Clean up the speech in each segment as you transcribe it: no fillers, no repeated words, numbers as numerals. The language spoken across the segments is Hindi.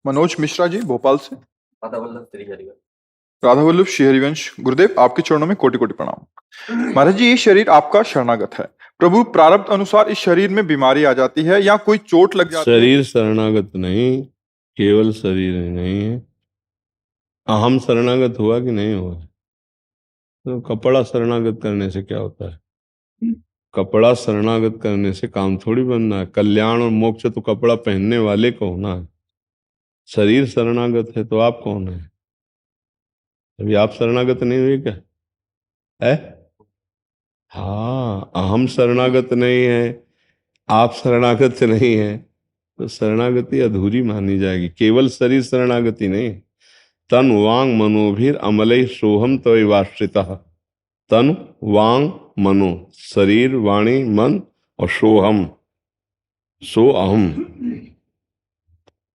मनोज मिश्रा जी भोपाल से। राधा वल्लभ श्री हरिवंश। राधा वल्लभ श्री हरिवंश। गुरुदेव आपके चरणों में कोटि कोटि प्रणाम। महाराज जी, ये शरीर आपका शरणागत है। प्रभु, प्रारब्ध अनुसार इस शरीर में बीमारी आ जाती है या कोई चोट लग जाती है? शरीर शरणागत नहीं, केवल शरीर ही नहीं है, अहम शरणागत हुआ कि नहीं हुआ? तो कपड़ा शरणागत करने से क्या होता है? कपड़ा शरणागत करने से काम थोड़ी बनना है। कल्याण और मोक्ष तो कपड़ा पहनने वाले को होना है। शरीर शरणागत है तो आप कौन है? अभी आप शरणागत नहीं हुए क्या है? हाँ, अहम शरणागत नहीं है, आप शरणागत नहीं है, तो शरणागति अधूरी मानी जाएगी। केवल शरीर शरणागति नहीं, तन वांग मनोभिर अमलय सोहम तवैवाश्रितः। तन वांग मनो, शरीर वाणी मन और सोहम, सो अहम।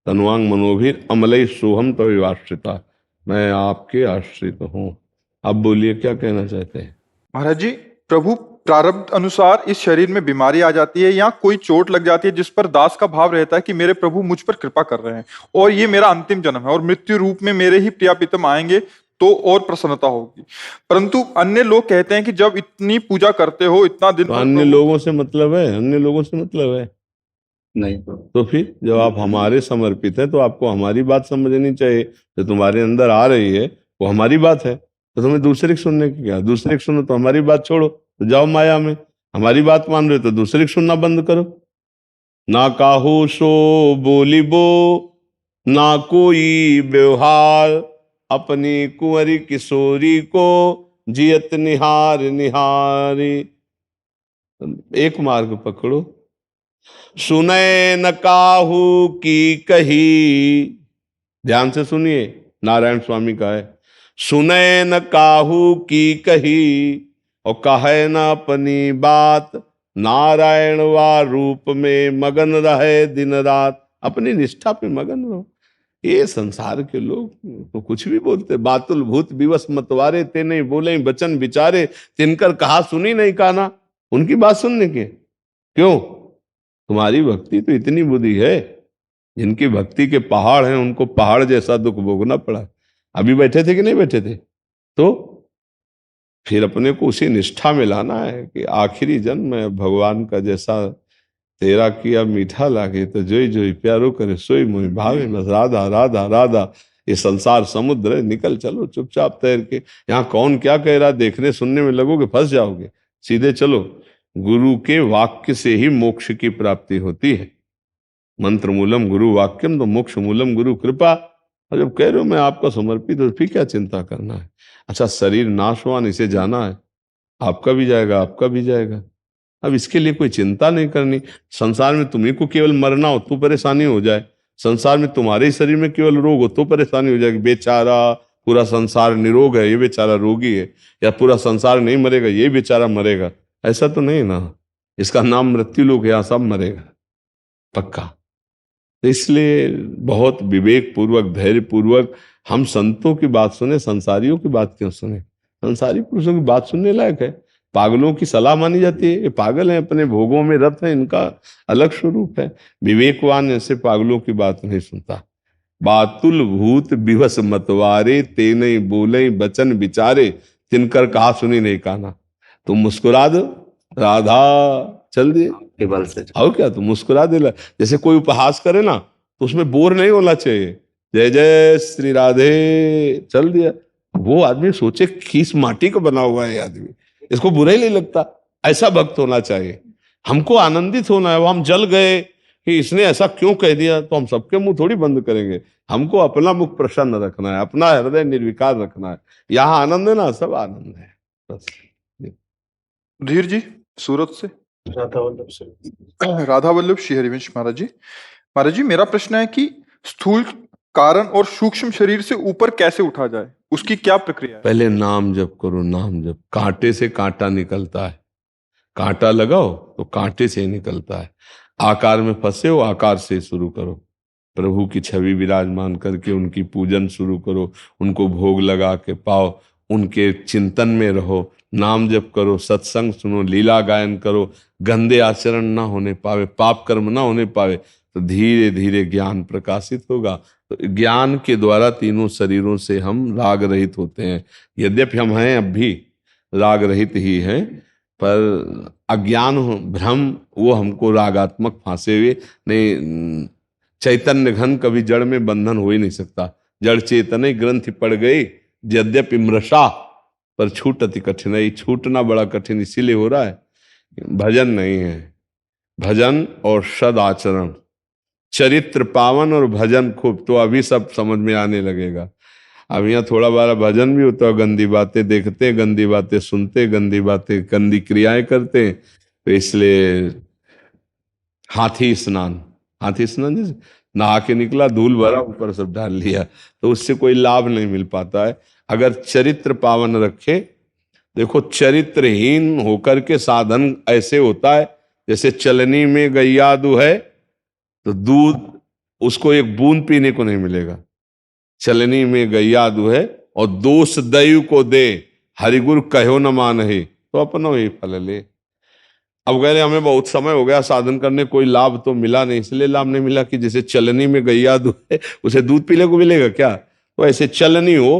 तनवांग मनोभिर अमलय सोहम तवैवाश्रितः, मैं आपके आश्रित हूँ। अब बोलिए क्या कहना चाहते हैं? महाराज जी, प्रभु, प्रारब्ध अनुसार इस शरीर में बीमारी आ जाती है या कोई चोट लग जाती है जिस पर दास का भाव रहता है कि मेरे प्रभु मुझ पर कृपा कर रहे हैं और ये मेरा अंतिम जन्म है और मृत्यु रूप में मेरे ही प्रियापितम आएंगे तो और प्रसन्नता होगी। परंतु अन्य लोग कहते हैं कि जब इतनी पूजा करते हो, इतना दिन तो अन्य लोगों से मतलब है? अन्य लोगों से मतलब है नहीं तो फिर जब आप हमारे समर्पित हैं तो आपको हमारी बात समझनी चाहिए। जो तुम्हारे अंदर आ रही है वो हमारी बात है, तो तुम्हें दूसरे की सुनने की क्या? दूसरे की सुनो तो हमारी बात छोड़ो, तो जाओ माया में। हमारी बात मान रहे हो तो दूसरे की सुनना बंद करो। ना काहू सो बोलिबो, ना कोई व्यवहार, अपनी कुंवरी किशोरी को जियत निहार निहारी। एक मार्ग पकड़ो। सुने न काहू की कही, ध्यान से सुनिए, नारायण स्वामी का है। सुने न काहू की कही और कहे न अपनी बात, नारायण वा रूप में मगन रहे दिन रात। अपनी निष्ठा पे मगन रहो। ये संसार के लोग तो कुछ भी बोलते, बातुल भूत विवश मतवारे, ते नहीं बोले बचन विचारे, तिनकर कहा सुनी नहीं काना। उनकी बात सुनने के क्यों? तुम्हारी भक्ति तो इतनी बुद्धि है, जिनकी भक्ति के पहाड़ हैं उनको पहाड़ जैसा दुख भोगना पड़ा। अभी बैठे थे कि नहीं बैठे थे? तो फिर अपने को उसी निष्ठा में लाना है कि आखिरी जन्म में भगवान का जैसा तेरा किया मीठा लागे, तो जोई जोई प्यारो करे सोई मोहि भावे, बस राधा राधा राधा। ये संसार समुद्र है, निकल चलो चुपचाप तैर के। यहाँ कौन क्या कह रहा देखने सुनने में लगोगे फंस जाओगे। सीधे चलो, गुरु के वाक्य से ही मोक्ष की प्राप्ति होती है। मंत्र मूलम गुरु वाक्यम तो मोक्ष मूलम गुरु कृपा। और जब कह रहे हो मैं आपका समर्पित हूं, फिर क्या चिंता करना है? अच्छा, शरीर नाशवान, इसे जाना है, आपका भी जाएगा आपका भी जाएगा। अब इसके लिए कोई चिंता नहीं करनी। संसार में तुम्ही को केवल मरना हो तो परेशानी हो जाए, संसार में तुम्हारे ही शरीर में केवल रोग हो तो परेशानी हो जाएगी। बेचारा पूरा संसार निरोग है, ये बेचारा रोगी है, या पूरा संसार नहीं मरेगा, ये बेचारा मरेगा, ऐसा तो नहीं ना। इसका नाम मृत्यु लोक, यहाँ सब मरेगा पक्का। तो इसलिए बहुत विवेक पूर्वक धैर्य पूर्वक हम संतों की बात सुने, संसारियों की बात क्यों सुने? संसारी पुरुषों की बात सुनने लायक है। पागलों की सलाह मानी जाती है, ये पागल हैं, अपने भोगों में रत हैं, इनका अलग स्वरूप है। विवेकवान ऐसे पागलों की बात नहीं सुनता। बातुल भूत विवश मतवारे, ते नहीं बोले बचन विचारे, तिनकर कहा सुनी नहीं काना। तुम मुस्कुरा दो, राधा चल दिए के बल से। और क्या, तुम मुस्कुरा दे। जैसे कोई उपहास करे ना तो उसमें बोर नहीं होना चाहिए। जय जय श्री राधे चल दिया, वो आदमी सोचे खीस माटी का बना हुआ है आदमी, इसको बुरा ही नहीं लगता। ऐसा भक्त होना चाहिए। हमको आनंदित होना है। वो हम जल गए कि इसने ऐसा क्यों कह दिया, तो हम सबके मुंह थोड़ी बंद करेंगे। हमको अपना मुख प्रसन्न रखना है, अपना हृदय निर्विकार रखना है। यहाँ आनंद है ना, सब आनंद है बस। धीर जी सूरत से। राधा वल्लभ श्री हरिवंश। महाराज जी, महाराज जी, मेरा प्रश्न है कि स्थूल कारण और सूक्ष्म शरीर से ऊपर कैसे उठा जाए, उसकी क्या प्रक्रिया है? पहले नाम जप करो, नाम जप। कांटे से कांटा निकलता है, कांटा लगाओ तो कांटे से निकलता है। आकार में फंसे हो, आकार से शुरू करो। प्रभु की छवि विराजमान करके उनकी पूजन शुरू करो, उनको भोग लगा के पाओ, उनके चिंतन में रहो, नाम जप करो, सत्संग सुनो, लीला गायन करो। गंदे आचरण ना होने पावे, पाप कर्म ना होने पावे, तो धीरे धीरे ज्ञान प्रकाशित होगा। तो ज्ञान के द्वारा तीनों शरीरों से हम राग रहित होते हैं। यद्यपि हम हैं अब भी राग रहित ही हैं, पर अज्ञान भ्रम वो हमको रागात्मक फांसे हुए नहीं। चैतन्य घन कभी जड़ में बंधन हो ही नहीं सकता। जड़ चेतन ग्रंथि पड़ गई यद्यपि मृषा, पर छूटति कठिनाई। छूटना बड़ा कठिन इसीलिए हो रहा है, भजन नहीं है। भजन और सद आचरण, चरित्र पावन और भजन खूब, तो अभी सब समझ में आने लगेगा। अब यहाँ थोड़ा बारा भजन भी होता है, गंदी बातें देखते, गंदी बातें सुनते, गंदी बातें गंदी क्रियाएं करते। तो इसलिए हाथी स्नान जैसे नहा के निकला, धूल भरा, ऊपर सब डाल लिया, तो उससे कोई लाभ नहीं मिल पाता है। अगर चरित्र पावन रखे, देखो चरित्रहीन होकर के साधन ऐसे होता है जैसे चलनी में गैया है तो दूध उसको एक बूंद पीने को नहीं मिलेगा। चलनी में गैया है और दोष दयु को दे, हरिगुरु कहो न मानहि, तो अपनो ही फल ले। अब कह रहे हमें बहुत समय हो गया साधन करने, कोई लाभ तो मिला नहीं। इसलिए लाभ नहीं मिला कि जैसे चलनी में गैया है उसे दूध पीने को मिलेगा क्या? तो ऐसे चलनी हो,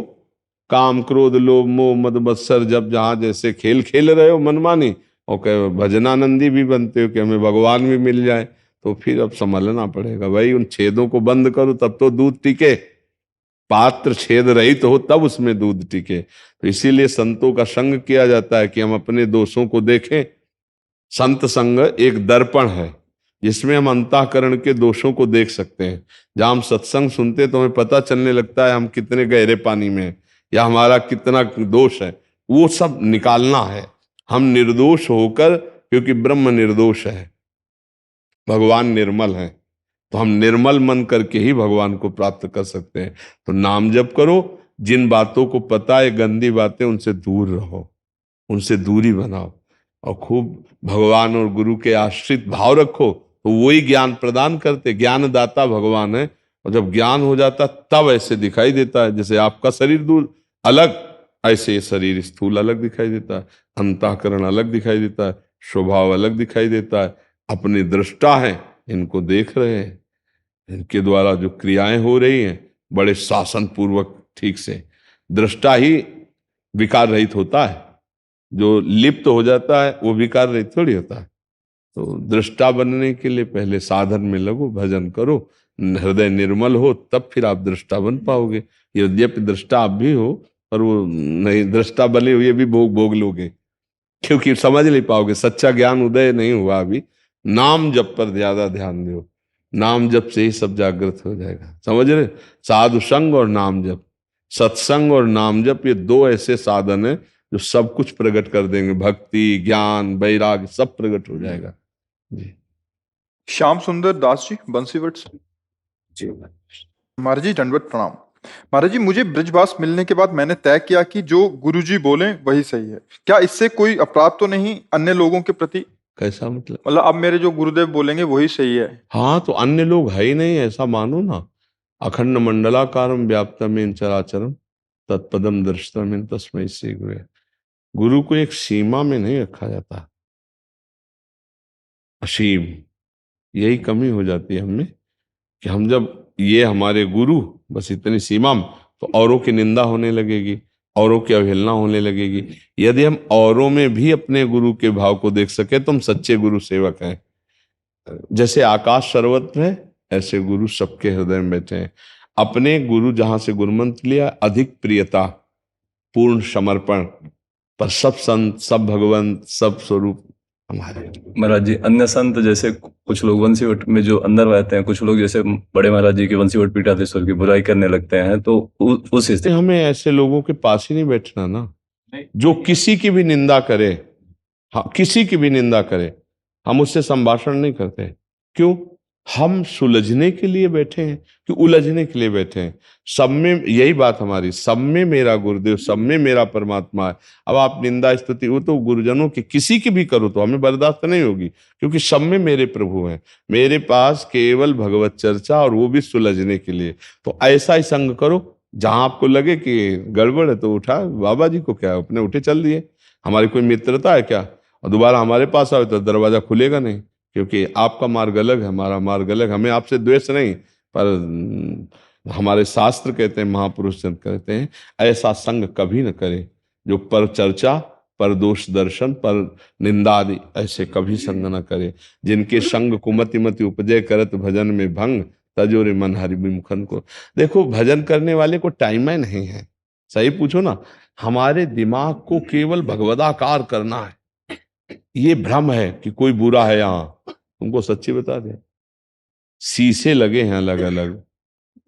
काम क्रोध लोभ मोह मद मत्सर जब जहां जैसे खेल खेल रहे हो मनमानी, और कह भजनानंदी भी बनते हो कि हमें भगवान भी मिल जाए, तो फिर अब संभलना पड़ेगा भाई। उन छेदों को बंद करो तब तो दूध टिके। पात्र छेद रहित हो तब उसमें दूध टिके। तो इसीलिए संतों का संग किया जाता है कि हम अपने दोषों को देखें। संत संग एक दर्पण है जिसमें हम अंतःकरण के दोषों को देख सकते हैं। जहां हम सत्संग सुनते तो हमें पता चलने लगता है हम कितने गहरे पानी में हैं या हमारा कितना दोष है, वो सब निकालना है। हम निर्दोष होकर, क्योंकि ब्रह्म निर्दोष है, भगवान निर्मल है, तो हम निर्मल मन करके ही भगवान को प्राप्त कर सकते हैं। तो नाम जप करो, जिन बातों को पता है गंदी बातें उनसे दूर रहो, उनसे दूरी बनाओ, और खूब भगवान और गुरु के आश्रित भाव रखो, तो वही ज्ञान प्रदान करते। ज्ञानदाता भगवान है, और जब ज्ञान हो जाता तब ऐसे दिखाई देता है। जैसे आपका शरीर दूर अलग, ऐसे शरीर स्थूल अलग दिखाई देता है, अंतःकरण अलग दिखाई देता है, स्वभाव अलग दिखाई देता है। अपनी दृष्टा है, इनको देख रहे हैं, इनके द्वारा जो क्रियाएं हो रही हैं बड़े शासन पूर्वक ठीक से। दृष्टा ही विकार रहित होता है, जो लिप्त हो जाता है वो विकार रहित थोड़ी होता है। तो दृष्टा बनने के लिए पहले साधन में लगो, भजन करो, हृदय निर्मल हो, तब फिर आप दृष्टा बन पाओगे। यद्यपि दृष्टा आप भी हो, पर वो नहीं, दृष्टा बने हुए भी भोग लोगे, क्योंकि समझ नहीं पाओगे, सच्चा ज्ञान उदय नहीं हुआ अभी। नाम जप पर ज्यादा ध्यान दो, नाम जप से ही सब जागृत हो जाएगा। समझ रहे? साधु संग और नाम जप, सत्संग और नाम जप, ये दो ऐसे साधन है जो सब कुछ प्रकट कर देंगे। भक्ति, ज्ञान, वैराग्य सब प्रकट हो जाएगा जी। श्याम सुंदर दास जी, बंसीवट से। जी महाराज जी दंडवत प्रणाम। महाराज जी, मुझे ब्रजवास मिलने के बाद मैंने तय किया कि जो गुरुजी बोले वही सही है। क्या इससे कोई अपराध तो नहीं अन्य लोगों के प्रति? कैसा मतलब? मतलब अब मेरे जो गुरुदेव बोलेंगे वही सही है। हाँ, तो अन्य लोग है ही नहीं ऐसा मानो ना। अखंड मंडलाकारम व्याप्तमेन चराचरम तत्पदम दर्शनमेन तस्मै श्री गुरु। गुरु को एक सीमा में नहीं रखा जाता, असीम। यही कमी हो जाती है हमें कि हम जब ये हमारे गुरु बस इतनी सीमा में, तो औरों की निंदा होने लगेगी, औरों की अवहेलना होने लगेगी। यदि हम औरों में भी अपने गुरु के भाव को देख सके तो हम सच्चे गुरु सेवक हैं। जैसे आकाश सर्वत्र है, ऐसे गुरु सबके हृदय में बैठे हैं। अपने गुरु जहां से गुरुमंत्र लिया, अधिक प्रियता, पूर्ण समर्पण, पर सब संत, सब भगवंत, सब स्वरूप हमारे। महाराज जी, अन्य संत जैसे कुछ लोग वंशीवट में जो अंदर रहते हैं, कुछ लोग जैसे बड़े महाराज जी की वंशीवट पीठाधीश्वर की बुराई करने लगते हैं, तो उस स्थिति हमें ऐसे लोगों के पास ही नहीं बैठना ना, जो किसी की भी निंदा करे। हाँ, किसी की भी निंदा करे, हम उससे संभाषण नहीं करते। क्यों? हम सुलझने के लिए बैठे हैं कि उलझने के लिए बैठे हैं? सब में यही बात हमारी, सब में मेरा गुरुदेव, सब में मेरा परमात्मा है। अब आप निंदा स्तुति वो तो गुरुजनों की किसी की भी करो तो हमें बर्दाश्त नहीं होगी, क्योंकि सब में मेरे प्रभु हैं। मेरे पास केवल भगवत चर्चा, और वो भी सुलझने के लिए। तो ऐसा ही संग करो, जहां आपको लगे कि गड़बड़ है तो उठा, बाबा जी को क्या, अपने उठे चल दिए। हमारी कोई मित्रता है क्या? और दोबारा हमारे पास आए तो दरवाजा खुलेगा नहीं, क्योंकि आपका मार्ग अलग है, हमारा मार्ग अलग। हमें आपसे द्वेष नहीं, पर हमारे शास्त्र कहते हैं, महापुरुष जन कहते हैं, ऐसा संग कभी न करे जो पर चर्चा, पर दोष दर्शन, पर निंदा आदि ऐसे कभी संग न करे। जिनके संग कुमति मति उपजय करत भजन में भंग, तजोरे मन हरि विमुखन को। देखो, भजन करने वाले को टाइम ही नहीं है। सही पूछो ना, हमारे दिमाग को केवल भगवदाकार करना है। ये भ्रम है कि कोई बुरा है यहाँ। तुमको सच्ची बता दे, शीशे लगे हैं अलग अलग,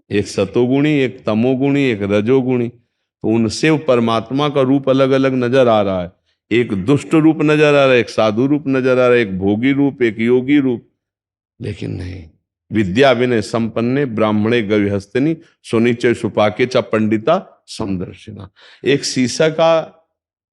एक सतोगुणी, एक तमोगुणी, एक रजोगुणी, तो उनसे वो परमात्मा का रूप अलग अलग नजर आ रहा है। एक दुष्ट रूप नजर आ रहा है, एक साधु रूप नजर आ रहा है, एक भोगी रूप, एक योगी रूप। लेकिन नहीं, विद्या विनय संपन्ने ब्राह्मणे गविहस्तिनी सुनिचय सुपाके च पंडिता समदर्शिना। एक शीशा का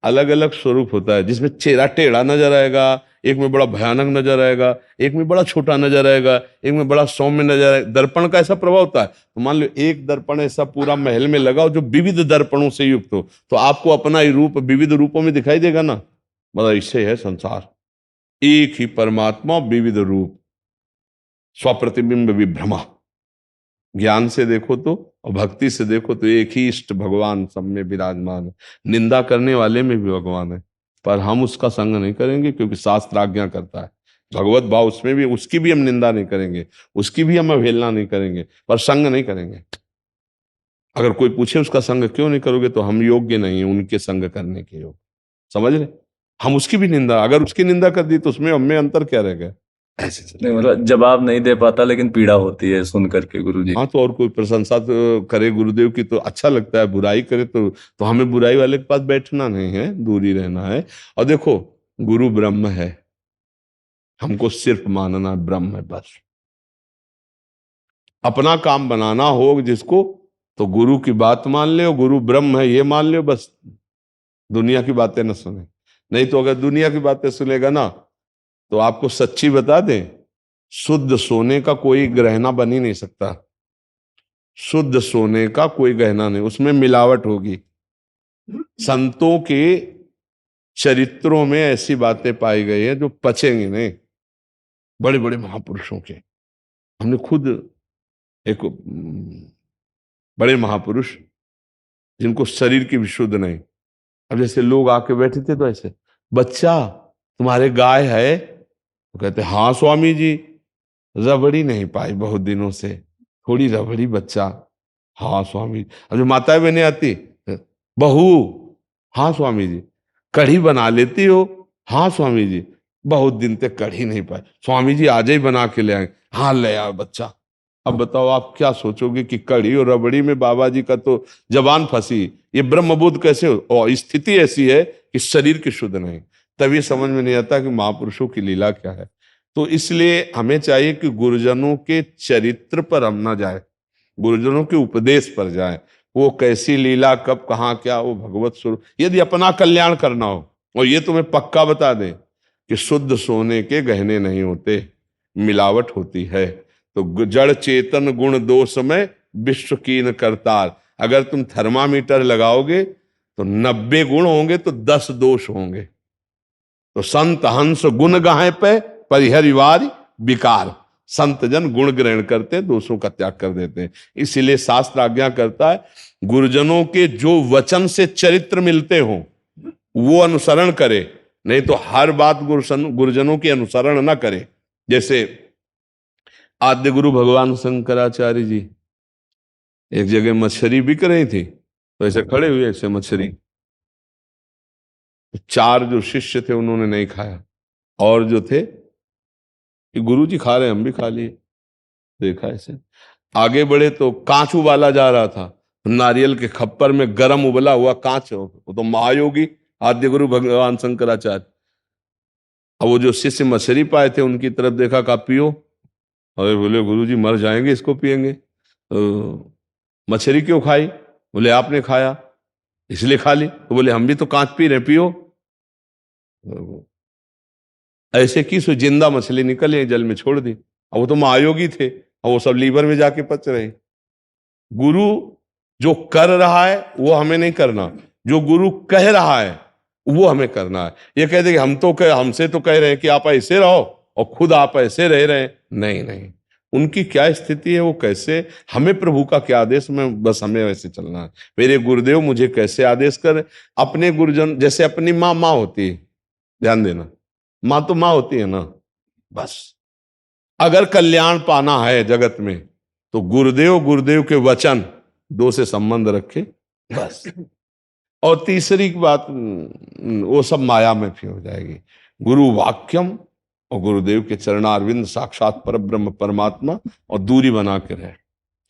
अलग अलग स्वरूप होता है, जिसमें चेहरा टेढ़ा नजर आएगा, एक में बड़ा भयानक नजर आएगा, एक में बड़ा छोटा नजर आएगा, एक में बड़ा सौम्य नजर आएगा। दर्पण का ऐसा प्रभाव होता है। तो मान लो एक दर्पण ऐसा पूरा महल में लगाओ जो विविध दर्पणों से युक्त हो, तो आपको अपना ही रूप विविध रूपों में दिखाई देगा ना। मतलब इससे है संसार, एक ही परमात्मा विविध रूप, स्वप्रतिबिंब विभ्रमा। ज्ञान से देखो तो और भक्ति से देखो तो एक ही इष्ट भगवान सब में विराजमान है। निंदा करने वाले में भी भगवान है, पर हम उसका संग नहीं करेंगे, क्योंकि शास्त्र आज्ञा करता है। भगवत भाव उसमें भी, उसकी भी हम निंदा नहीं करेंगे, उसकी भी हम अवहेलना नहीं करेंगे, पर संग नहीं करेंगे। अगर कोई पूछे उसका संग क्यों नहीं करोगे, तो हम योग्य नहीं है उनके संग करने के योग। समझ रहे, हम उसकी भी निंदा, अगर उसकी निंदा कर दी तो उसमें हमें अंतर क्या रहेगा। ऐसे चले। नहीं, मतलब जवाब नहीं दे पाता, लेकिन पीड़ा होती है सुन करके गुरुजी। हाँ, तो और कोई प्रशंसा तो करे गुरुदेव की तो अच्छा लगता है, बुराई करे तो हमें बुराई वाले के पास बैठना नहीं है, दूर ही रहना है। और देखो, गुरु ब्रह्म है, हमको सिर्फ मानना ब्रह्म है बस। अपना काम बनाना हो जिसको, तो गुरु की बात मान ले, गुरु ब्रह्म है ये मान लो बस। दुनिया की बातें न सुने, नहीं तो अगर दुनिया की बातें सुनेगा ना, तो आपको सच्ची बता दें, शुद्ध सोने का कोई गहना बन ही नहीं सकता। शुद्ध सोने का कोई गहना नहीं, उसमें मिलावट होगी। संतों के चरित्रों में ऐसी बातें पाई गई है जो पचेंगी नहीं। बड़े बड़े महापुरुषों के, हमने खुद एक बड़े महापुरुष जिनको शरीर की भी शुद्ध नहीं, अब जैसे लोग आके बैठे थे तो ऐसे, बच्चा तुम्हारे गाय है? तो कहते हाँ स्वामी जी, रबड़ी नहीं पाई बहुत दिनों से, थोड़ी रबड़ी बच्चा। हाँ स्वामी। अब जो माताएं बहनें आती, बहू, हाँ स्वामी जी। कढ़ी बना लेती हो? हाँ स्वामी जी, बहुत दिन तक कढ़ी नहीं पाई, स्वामी जी आज ही बना के ले आए। हाँ ले आओ बच्चा। अब बताओ आप क्या सोचोगे कि कढ़ी और रबड़ी में बाबा जी का तो जबान फंसी, ये ब्रह्मबोध कैसे हो? और स्थिति ऐसी है कि शरीर की शुद्ध नहीं। तभी समझ में नहीं आता कि महापुरुषों की लीला क्या है। तो इसलिए हमें चाहिए कि गुरुजनों के चरित्र पर हम ना जाए, गुरुजनों के उपदेश पर जाए। वो कैसी लीला, कब कहाँ क्या, वो भगवत स्वरूप। यदि अपना कल्याण करना हो, और ये तुम्हें पक्का बता दें कि शुद्ध सोने के गहने नहीं होते, मिलावट होती है। तो जड़ चेतन गुण दोष में विश्व कीन करतार। अगर तुम थर्मामीटर लगाओगे तो 90 गुण होंगे तो 10 दोष होंगे। तो संत हंस गुण गाहे पे परिहरिवारी विकार। संत जन गुण ग्रहण करते हैं, दोषों का त्याग कर देते हैं। इसीलिए शास्त्र आज्ञा करता है गुरुजनों के जो वचन से चरित्र मिलते हो वो अनुसरण करे, नहीं तो हर बात गुरुजनों की अनुसरण ना करे। जैसे आद्य गुरु भगवान शंकराचार्य जी एक जगह मछली बिक रही थी, तो ऐसे खड़े हुए ऐसे मछली, 4 जो शिष्य थे उन्होंने नहीं खाया, और जो थे कि गुरु जी खा रहे, हम भी खा लिए। देखा ऐसे आगे बढ़े तो कांच उबाला जा रहा था, नारियल के खप्पर में गरम उबला हुआ कांच, वो तो महायोगी आद्य गुरु भगवान शंकराचार्य। अब वो जो शिष्य मछली पाए थे उनकी तरफ देखा, कहा पियो। अरे बोले गुरु जी मर जाएंगे इसको पिएंगे। तो मछली क्यों खाई? बोले आपने खाया इसलिए खा ली। तो बोले हम भी तो कांच पी रहे, पियो। ऐसे की सो जिंदा मछली निकले जल में छोड़ दी। अब वो तो महायोगी थे, और वो सब लीवर में जाके पच रहे। गुरु जो कर रहा है वो हमें नहीं करना, जो गुरु कह रहा है वो हमें करना है। ये कहते कि हमसे तो कह रहे हैं कि आप ऐसे रहो और खुद आप ऐसे रह रहे हैं। नहीं नहीं, उनकी क्या स्थिति है, वो कैसे, हमें प्रभु का क्या आदेश, में बस हमें वैसे चलना है। मेरे गुरुदेव मुझे कैसे आदेश करे, अपने गुरुजन, जैसे अपनी माँ होती है, ध्यान देना, माँ तो माँ होती है ना, बस अगर कल्याण पाना है जगत में तो गुरुदेव के वचन दो से संबंध रखे, बस। और तीसरी बात, वो सब माया में फिर हो जाएगी। गुरु वाक्यम और गुरुदेव के चरणारविंद साक्षात परब्रह्म परमात्मा, और दूरी बना के रहे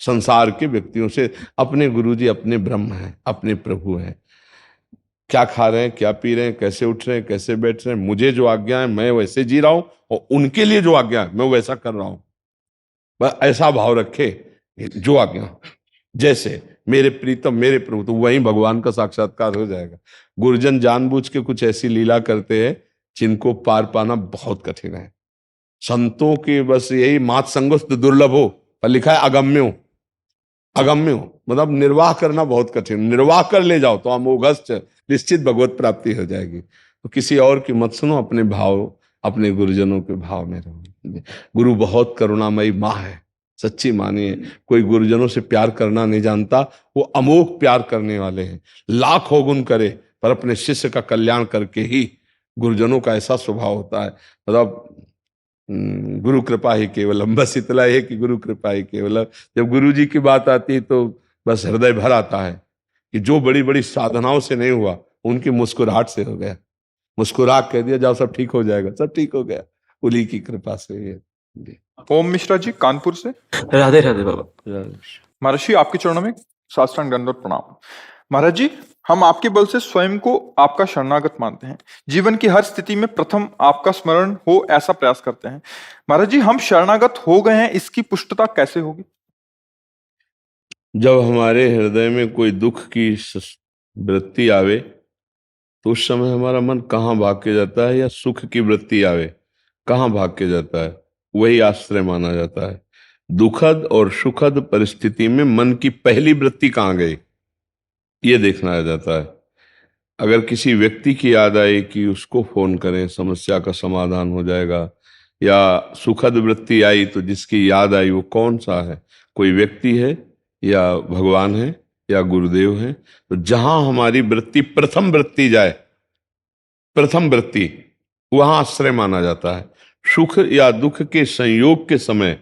संसार के व्यक्तियों से। अपने गुरुजी अपने ब्रह्म हैं, अपने प्रभु हैं। क्या खा रहे हैं, क्या पी रहे हैं, कैसे उठ रहे हैं, कैसे बैठ रहे हैं, मुझे जो आज्ञा है मैं वैसे जी रहा हूं, और उनके लिए जो आज्ञा है मैं वैसा कर रहा हूं। बस ऐसा भाव रखे, जो आज्ञा जैसे मेरे प्रीतम मेरे प्रभु, तो वही भगवान का साक्षात्कार हो जाएगा। गुरुजन जानबूझ के कुछ ऐसी लीला करते हैं जिनको पार पाना बहुत कठिन है। संतों के बस यही मात संगोस्त दुर्लभ हो, पर लिखा है अगम्यो, अगम्यो मतलब निर्वाह करना बहुत कठिन। निर्वाह कर ले जाओ तो अमोघश्च निश्चित भगवत प्राप्ति हो जाएगी। तो किसी और की मत सुनो, अपने भाव, अपने गुरुजनों के भाव में रहो। गुरु बहुत करुणामयी माँ है, सच्ची मानिए। कोई गुरुजनों से प्यार करना नहीं जानता, वो अमोघ प्यार करने वाले हैं। लाख हो गुण करे पर अपने शिष्य का कल्याण करके ही, गुरुजनों का ऐसा स्वभाव होता है। मतलब गुरु कृपा ही केवलम, बस इतना है कि गुरु कृपा ही केवलम। जब गुरु जी की बात आती है तो बस हृदय भर आता है कि जो बड़ी बड़ी साधनाओं से नहीं हुआ, उनकी मुस्कुराहट से हो गया। मुस्कुरा कह दिया जाओ सब ठीक हो जाएगा, सब ठीक हो गया, उन्हीं की कृपा से। ये ओम मिश्रा जी कानपुर से। राधे राधे बाबा। महर्षि आपके चरणों में साष्टांग दंडवत प्रणाम। महाराज जी, हम आपके बल से स्वयं को आपका शरणागत मानते हैं। जीवन की हर स्थिति में प्रथम आपका स्मरण हो ऐसा प्रयास करते हैं। महाराज जी, हम शरणागत हो गए हैं, इसकी पुष्टता कैसे होगी? जब हमारे हृदय में कोई दुख की वृत्ति आवे तो उस समय हमारा मन कहाँ भाग के जाता है, या सुख की वृत्ति आवे कहाँ भाग के जाता है, वही आश्रय माना जाता है। दुखद और सुखद परिस्थिति में मन की पहली वृत्ति कहाँ गई, ये देखना आ जाता है। अगर किसी व्यक्ति की याद आई कि उसको फोन करें, समस्या का समाधान हो जाएगा, या सुखद वृत्ति आई तो जिसकी याद आई वो कौन सा है, कोई व्यक्ति है या भगवान है या गुरुदेव है, तो जहां हमारी वृत्ति प्रथम वृत्ति जाए, प्रथम वृत्ति, वहां आश्रय माना जाता है। सुख या दुख के संयोग के समय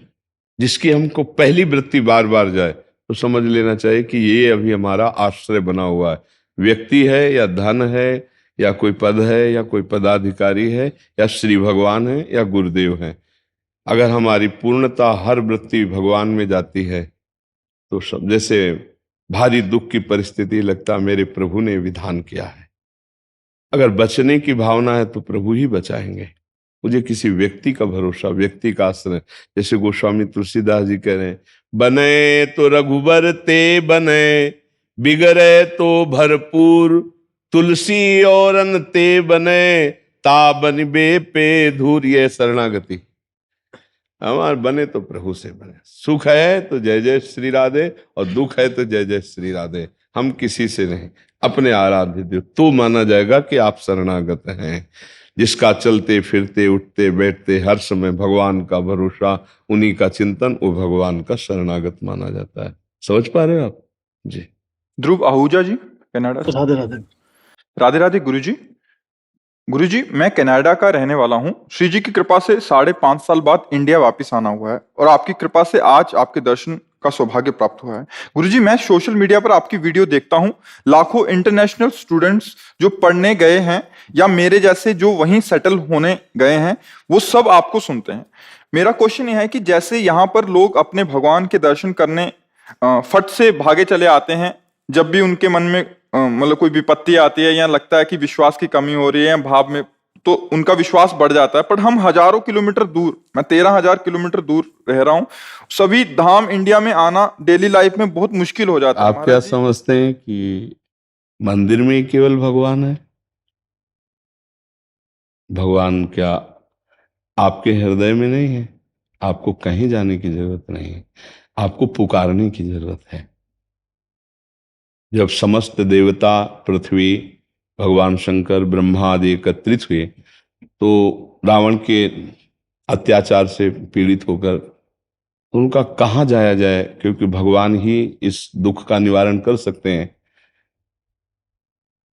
जिसकी हमको पहली वृत्ति बार बार जाए तो समझ लेना चाहिए कि ये अभी हमारा आश्रय बना हुआ है। व्यक्ति है या धन है या कोई पद है या कोई पदाधिकारी है या श्री भगवान है या गुरुदेव है। अगर हमारी पूर्णता हर वृत्ति भगवान में जाती है तो सब, जैसे भारी दुख की परिस्थिति, लगता मेरे प्रभु ने विधान किया है। अगर बचने की भावना है तो प्रभु ही बचाएंगे। मुझे किसी व्यक्ति का भरोसा, व्यक्ति का आश्रय, जैसे गोस्वामी तुलसीदास जी कह रहे हैं, बने तो रघुबर ते बने, बिगड़े तो भरपूर, तुलसी और अन ते बने, ता बनबे पे धूर। ये शरणागति हमारे बने तो प्रभु से बने। सुख है तो जय जय श्री राधे, और दुख है तो जय जय श्री राधे। हम किसी से नहीं, अपने आराध्य देव तो माना जाएगा कि आप शरणागत हैं। जिसका चलते फिरते उठते बैठते हर समय भगवान का भरोसा, उन्हीं का चिंतन, वो भगवान का शरणागत माना जाता है। समझ पा रहे हो आप जी? ध्रुव आहूजा जी कनाडा से। राधे राधे। राधे राधे गुरुजी। गुरुजी, मैं कनाडा का रहने वाला हूँ। श्री जी की कृपा से 5.5 साल बाद इंडिया वापस आना हुआ है, और आपकी कृपा से आज आपके दर्शन का सौभाग्य प्राप्त हुआ है। गुरुजी, मैं सोशल मीडिया पर आपकी वीडियो देखता हूँ। लाखों इंटरनेशनल स्टूडेंट्स जो पढ़ने गए हैं या मेरे जैसे जो वहीं सेटल होने गए हैं, वो सब आपको सुनते हैं। मेरा क्वेश्चन यह है कि जैसे यहाँ पर लोग अपने भगवान के दर्शन करने फट से भागे चले आते हैं, जब भी उनके मन में मतलब कोई विपत्ति आती है या लगता है कि विश्वास की कमी हो रही है या भाव में, तो उनका विश्वास बढ़ जाता है। पर हम हजारों किलोमीटर दूर, मैं 13,000 किलोमीटर दूर रह रहा हूँ, सभी धाम इंडिया में आना डेली लाइफ में बहुत मुश्किल हो जाता है। आप क्या समझते हैं कि मंदिर में ही केवल भगवान है? भगवान क्या आपके हृदय में नहीं है? आपको कहीं जाने की जरूरत नहीं है, आपको पुकारने की जरूरत है। जब समस्त देवता, पृथ्वी, भगवान शंकर, ब्रह्मा आदि एकत्रित हुए तो रावण के अत्याचार से पीड़ित होकर तो उनका कहाँ जाया जाए, क्योंकि भगवान ही इस दुख का निवारण कर सकते हैं।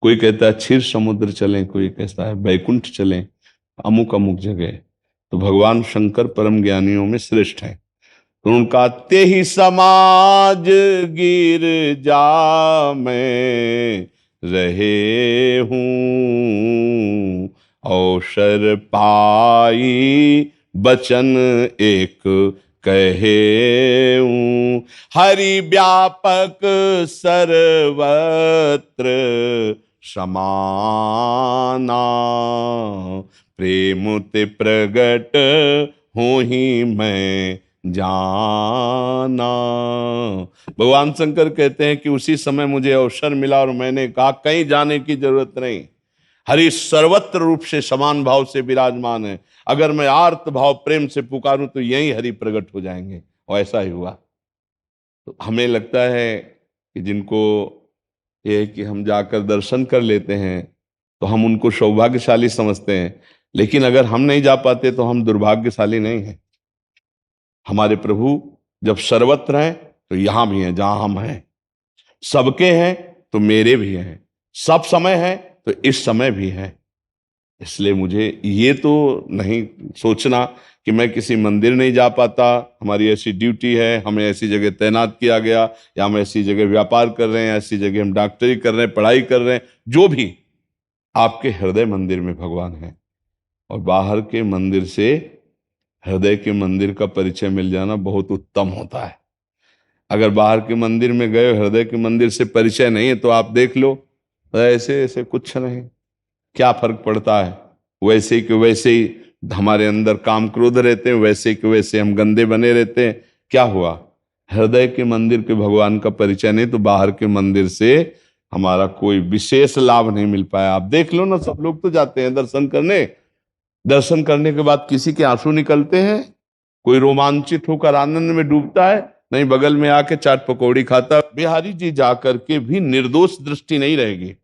कोई कहता है क्षीर समुद्र चलें, कोई कहता है बैकुंठ चलें, अमुक अमुक जगह। तो भगवान शंकर परम ज्ञानियों में श्रेष्ठ हैं। तो उनका ते ही समाज गिर जा में रहे हूँ, अवसर पाई बचन एक कहे हूँ। हरि व्यापक सर्वत्र समाना, प्रेम ते प्रगट हूँ ही मैं जाना। भगवान शंकर कहते हैं कि उसी समय मुझे अवसर मिला और मैंने कहा कहीं जाने की जरूरत नहीं, हरि सर्वत्र रूप से समान भाव से विराजमान है। अगर मैं आर्त भाव प्रेम से पुकारूं तो यही हरि प्रकट हो जाएंगे। और ऐसा ही हुआ। तो हमें लगता है कि जिनको ये है कि हम जाकर दर्शन कर लेते हैं तो हम उनको सौभाग्यशाली समझते हैं, लेकिन अगर हम नहीं जा पाते तो हम दुर्भाग्यशाली नहीं हैं। हमारे प्रभु जब सर्वत्र हैं तो यहां भी हैं जहां हम हैं, सबके हैं तो मेरे भी हैं, सब समय है तो इस समय भी है। इसलिए मुझे ये तो नहीं सोचना कि मैं किसी मंदिर नहीं जा पाता, हमारी ऐसी ड्यूटी है, हमें ऐसी जगह तैनात किया गया, या हम ऐसी जगह व्यापार कर रहे हैं, ऐसी जगह हम डॉक्टरी कर रहे हैं, पढ़ाई कर रहे हैं। जो भी, आपके हृदय मंदिर में भगवान है। और बाहर के मंदिर से हृदय के मंदिर का परिचय मिल जाना बहुत उत्तम होता है। अगर बाहर के मंदिर में गए, हृदय के मंदिर से परिचय नहीं है, तो आप देख लो ऐसे ऐसे कुछ नहीं, क्या फर्क पड़ता है। वैसे कि वैसे ही हमारे अंदर काम क्रोध रहते हैं, वैसे कि वैसे हम गंदे बने रहते हैं। क्या हुआ? हृदय के मंदिर के भगवान का परिचय नहीं, तो बाहर के मंदिर से हमारा कोई विशेष लाभ नहीं मिल पाया। आप देख लो ना, सब लोग तो जाते हैं दर्शन करने, दर्शन करने के बाद किसी के आंसू निकलते हैं, कोई रोमांचित होकर आनंद में डूबता है, नहीं बगल में आके चाट पकौड़ी खाता। बिहारी जी जाकर के भी निर्दोष दृष्टि नहीं रहेगी।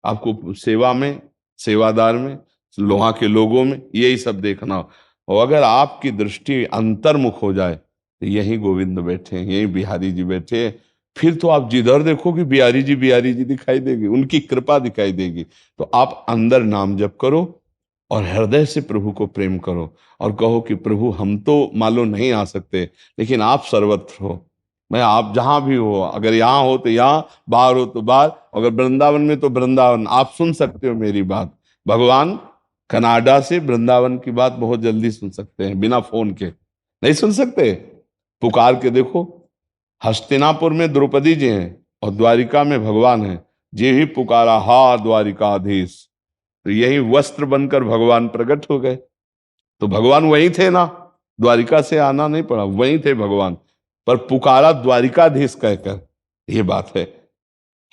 आपको सेवा में, सेवादार में, लोहा के लोगों में यही सब देखना हो। और अगर आपकी दृष्टि अंतर्मुख हो जाए तो यही गोविंद बैठे हैं, यही बिहारी जी बैठे हैं, फिर तो आप जिधर देखोगे बिहारी जी दिखाई देगी, उनकी कृपा दिखाई देगी। तो आप अंदर नाम जप करो और हृदय से प्रभु को प्रेम करो और कहो कि प्रभु हम तो मालूम नहीं आ सकते, लेकिन आप सर्वत्र हो। मैं आप जहां भी हो, अगर यहाँ हो तो यहाँ, बाहर हो तो बाहर, अगर वृंदावन में तो वृंदावन। आप सुन सकते हो मेरी बात। भगवान कनाडा से वृंदावन की बात बहुत जल्दी सुन सकते हैं, बिना फोन के नहीं सुन सकते। पुकार के देखो, हस्तिनापुर में द्रौपदी जी हैं और द्वारिका में भगवान हैं। जे ही पुकारा हा द्वारिकाधीश, तो यही वस्त्र बनकर भगवान प्रकट हो गए। तो भगवान वहीं थे ना, द्वारिका से आना नहीं पड़ा, वहीं थे भगवान, पर पुकारा द्वारिकाधीश कहकर। ये बात है।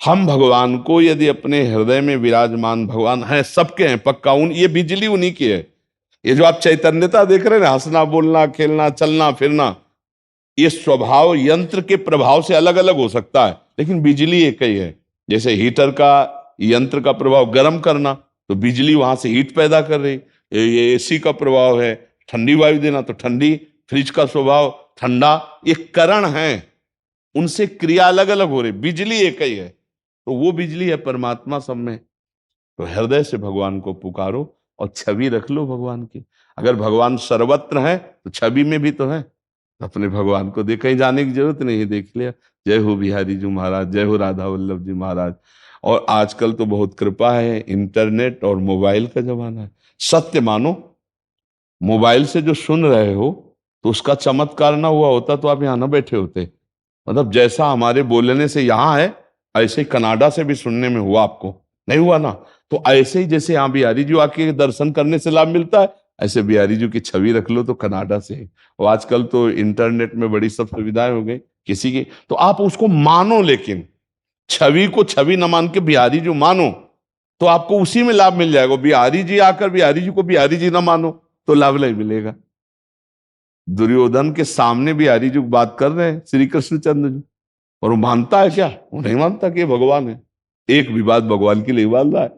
हम भगवान को यदि अपने हृदय में विराजमान, भगवान है, सबके हैं पक्का, ये बिजली उन्हीं की है। ये जो आप चैतन्यता देख रहे हैं ना, हंसना बोलना खेलना चलना फिरना, ये स्वभाव यंत्र के प्रभाव से अलग अलग हो सकता है, लेकिन बिजली एक ही है। जैसे हीटर का, यंत्र का प्रभाव गर्म करना, तो बिजली वहां से हीट पैदा कर रही। ये एसी का प्रभाव है ठंडी वायु देना, तो ठंडी। फ्रिज का स्वभाव ठंडा। ये करण है, उनसे क्रिया अलग अलग हो रही, बिजली एक ही है। तो वो बिजली है परमात्मा सब में। तो हृदय से भगवान को पुकारो और छवि रख लो भगवान की। अगर भगवान सर्वत्र है तो छवि में भी तो है। अपने भगवान को देख, कहीं जाने की जरूरत नहीं, देख लिया। जय हो बिहारी जी महाराज, जय हो राधा वल्लभ जी महाराज। और आजकल तो बहुत कृपा है, इंटरनेट और मोबाइल का जमाना है। सत्य मानो, मोबाइल से जो सुन रहे हो तो उसका चमत्कार ना हुआ होता तो आप यहाँ ना बैठे होते। मतलब जैसा हमारे बोलने से यहाँ है, ऐसे ही कनाडा से भी सुनने में हुआ, आपको नहीं हुआ ना। तो ऐसे ही जैसे यहाँ बिहारी जी आके दर्शन करने से लाभ मिलता है, ऐसे बिहारी जी की छवि रख लो तो कनाडा से ही। और आजकल तो इंटरनेट में बड़ी सब सुविधाएं हो गई किसी की, तो आप उसको मानो, लेकिन छवि को छवि न मान के बिहारी जी मानो, तो आपको उसी में लाभ मिल जाएगा। बिहारी जी आकर बिहारी जी को बिहारी जी ना मानो तो लाभ नहीं मिलेगा। दुर्योधन के सामने बिहारी जी बात कर रहे हैं श्री कृष्णचंद्र जी, और वो मानता है क्या? वो नहीं मानता कि ये भगवान है। एक भी बात भगवान के लिए मान रहा है,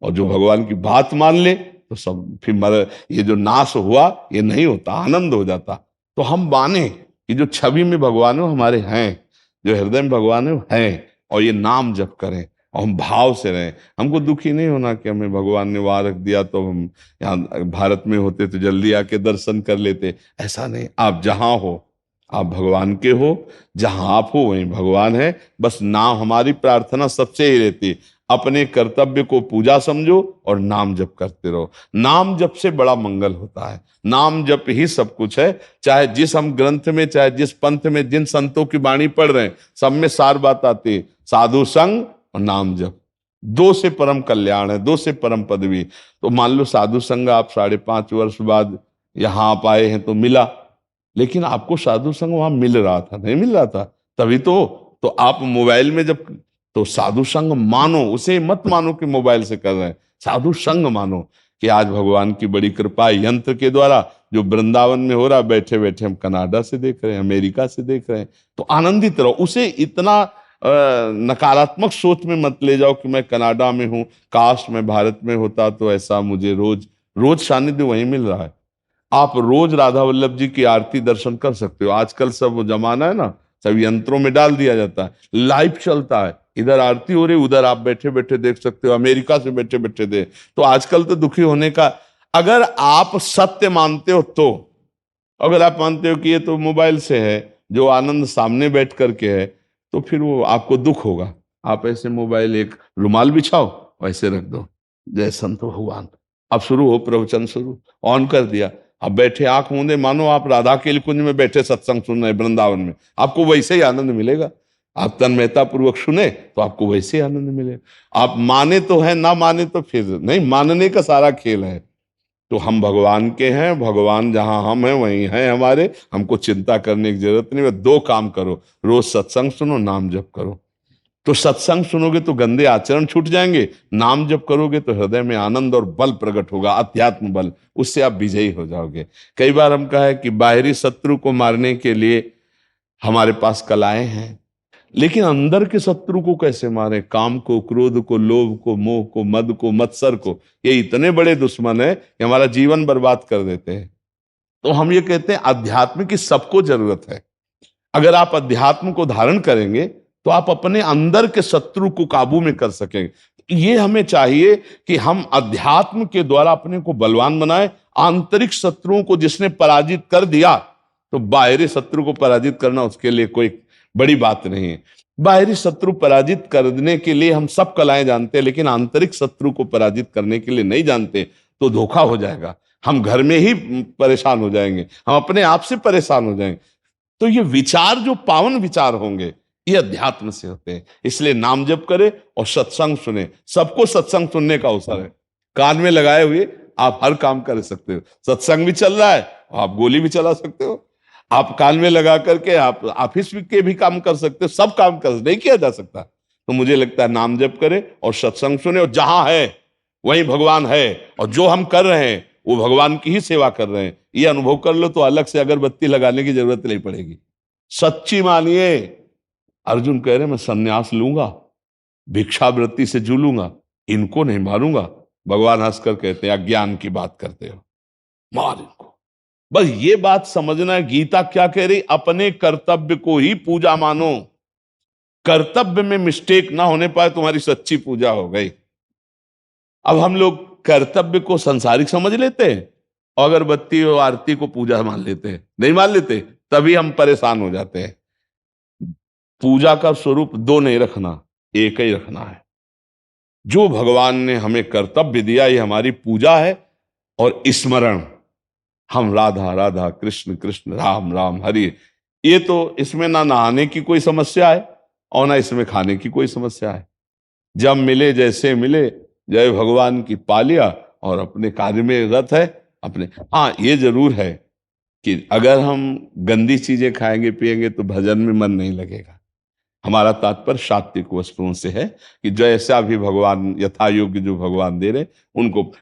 और जो भगवान की बात मान ले तो सब फिर ये जो नाश हुआ ये नहीं होता, आनंद हो जाता। तो हम माने कि जो छवि में भगवान है वो हमारे हैं, जो हृदय में भगवान है वो हैं, और ये नाम जप करें और हम भाव से रहें। हमको दुखी नहीं होना कि हमें भगवान ने वहां रख दिया तो हम यहाँ भारत में होते तो जल्दी आके दर्शन कर लेते। ऐसा नहीं, आप जहां हो आप भगवान के हो, जहां आप हो वहीं भगवान है। बस नाम, हमारी प्रार्थना सबसे ही रहती है, अपने कर्तव्य को पूजा समझो और नाम जप करते रहो। नाम जप से बड़ा मंगल होता है, नाम जप ही सब कुछ है। चाहे जिस हम ग्रंथ में, चाहे जिस पंथ में, जिन संतों की वाणी पढ़ रहे हैं, सब में सार बात आती है, साधु संग और नाम जप, दो से परम कल्याण है, दो से परम पदवी। तो मान लो साधु संग आप 5.5 वर्ष बाद यहाँ आप आए हैं तो मिला, लेकिन आपको साधु संग वहां मिल रहा था, नहीं मिल रहा था तभी तो आप मोबाइल में जब, तो साधु संग मानो, उसे मत मानो कि मोबाइल से कर रहे हैं, साधु संग मानो कि आज भगवान की बड़ी कृपा है, यंत्र के द्वारा जो वृंदावन में हो रहा, बैठे बैठे हम कनाडा से देख रहे हैं, अमेरिका से देख रहे हैं, तो आनंदित रहो। उसे इतना नकारात्मक सोच में मत ले जाओ कि मैं कनाडा में हूं, काश मैं भारत में होता तो ऐसा मुझे रोज रोज सानिध्य वहीं मिल रहा है। आप रोज राधा वल्लभ जी की आरती दर्शन कर सकते हो। आजकल सब वो जमाना है ना, सब यंत्रों में डाल दिया जाता है, लाइव चलता है, इधर आरती हो रही, उधर आप बैठे बैठे देख सकते हो, अमेरिका से बैठे बैठे दे। तो आजकल तो दुखी होने का, अगर आप सत्य मानते हो तो, अगर आप मानते हो कि ये तो मोबाइल से है, जो आनंद सामने बैठ करके है, तो फिर वो आपको दुख होगा। आप ऐसे मोबाइल, एक रुमाल बिछाओ, वैसे रख दो, जय संत भगवान, अब शुरू हो प्रवचन, शुरू ऑन कर दिया, अब बैठे आंख मूंदे, मानो आप राधा के कुंज में बैठे सत्संग सुन रहे वृंदावन में, आपको वैसे ही आनंद मिलेगा। आप तन्मयता पूर्वक सुने तो आपको वैसे ही आनंद मिलेगा। आप माने तो है, ना माने तो फिर नहीं, मानने का सारा खेल है। तो हम भगवान के हैं, भगवान जहां हम हैं वहीं हैं हमारे, हमको चिंता करने की जरूरत नहीं। दो काम करो, रोज सत्संग सुनो, नाम जप करो। तो सत्संग सुनोगे तो गंदे आचरण छूट जाएंगे, नाम जप करोगे तो हृदय में आनंद और बल प्रकट होगा, अध्यात्म बल, उससे आप विजयी हो जाओगे। कई बार हम कहा है कि बाहरी शत्रु को मारने के लिए हमारे पास कलाएं हैं, लेकिन अंदर के शत्रु को कैसे मारे? काम को, क्रोध को, लोभ को, मोह को, मद को, मत्सर को, ये इतने बड़े दुश्मन है कि हमारा जीवन बर्बाद कर देते हैं। तो हम ये कहते हैं अध्यात्म की सबको जरूरत है। अगर आप अध्यात्म को धारण करेंगे तो आप अपने अंदर के शत्रु को काबू में कर सकेंगे। ये हमें चाहिए कि हम अध्यात्म के द्वारा अपने को बलवान बनाए। आंतरिक शत्रुओं को जिसने पराजित कर दिया, तो बाहरी शत्रु को पराजित करना उसके लिए कोई बड़ी बात नहीं है। बाहरी शत्रु पराजित करने के लिए हम सब कलाएं जानते हैं, लेकिन आंतरिक शत्रु को पराजित करने के लिए नहीं जानते, तो धोखा हो जाएगा। हम घर में ही परेशान हो जाएंगे, हम अपने आप से परेशान हो जाएंगे। तो ये विचार जो पावन विचार होंगे, ये अध्यात्म से होते हैं। इसलिए नाम जप करें और सत्संग सुने। सबको सत्संग सुनने का अवसर है, कान में लगाए हुए आप हर काम कर सकते हो। सत्संग भी चल रहा है, आप गोली भी चला सकते हो, आप कान में लगा करके आप ऑफिस के भी काम कर सकते हो, सब काम कर, नहीं किया जा सकता। तो मुझे लगता है नाम जप करें और सत्संग सुने, और जहां है वहीं भगवान है, और जो हम कर रहे हैं वो भगवान की ही सेवा कर रहे हैं, ये अनुभव कर लो तो अलग से अगरबत्ती लगाने की जरूरत नहीं पड़ेगी। सच्ची मानिए, अर्जुन कह रहे मैं सन्यास लूंगा, भिक्षावृत्ति से जूलूंगा, इनको नहीं मारूंगा। भगवान हंसकर कहते हैं अज्ञान की बात करते हो, मार इनको। बस ये बात समझना है, गीता क्या कह रही? अपने कर्तव्य को ही पूजा मानो। कर्तव्य में मिस्टेक ना होने पाए, तुम्हारी सच्ची पूजा हो गई। अब हम लोग कर्तव्य को संसारिक समझ लेते हैं, अगरबत्ती और आरती को पूजा मान लेते हैं, नहीं मान लेते, तभी हम परेशान हो जाते हैं। पूजा का स्वरूप दो नहीं रखना, एक ही रखना है। जो भगवान ने हमें कर्तव्य दिया, ये हमारी पूजा है। और स्मरण, हम राधा राधा, कृष्ण कृष्ण, राम राम, हरि, ये तो इसमें ना नहाने की कोई समस्या है और ना इसमें खाने की कोई समस्या है। जब मिले जैसे मिले, जय भगवान की पा लिया और अपने कार्य में रत है अपने। हाँ, ये जरूर है कि अगर हम गंदी चीजें खाएंगे पिएंगे तो भजन में मन नहीं लगेगा। हमारा तात्पर्य सात्विक वस्तुओं से है कि जैसा भी भगवान यथा योग्य जो भगवान दे रहे उनको।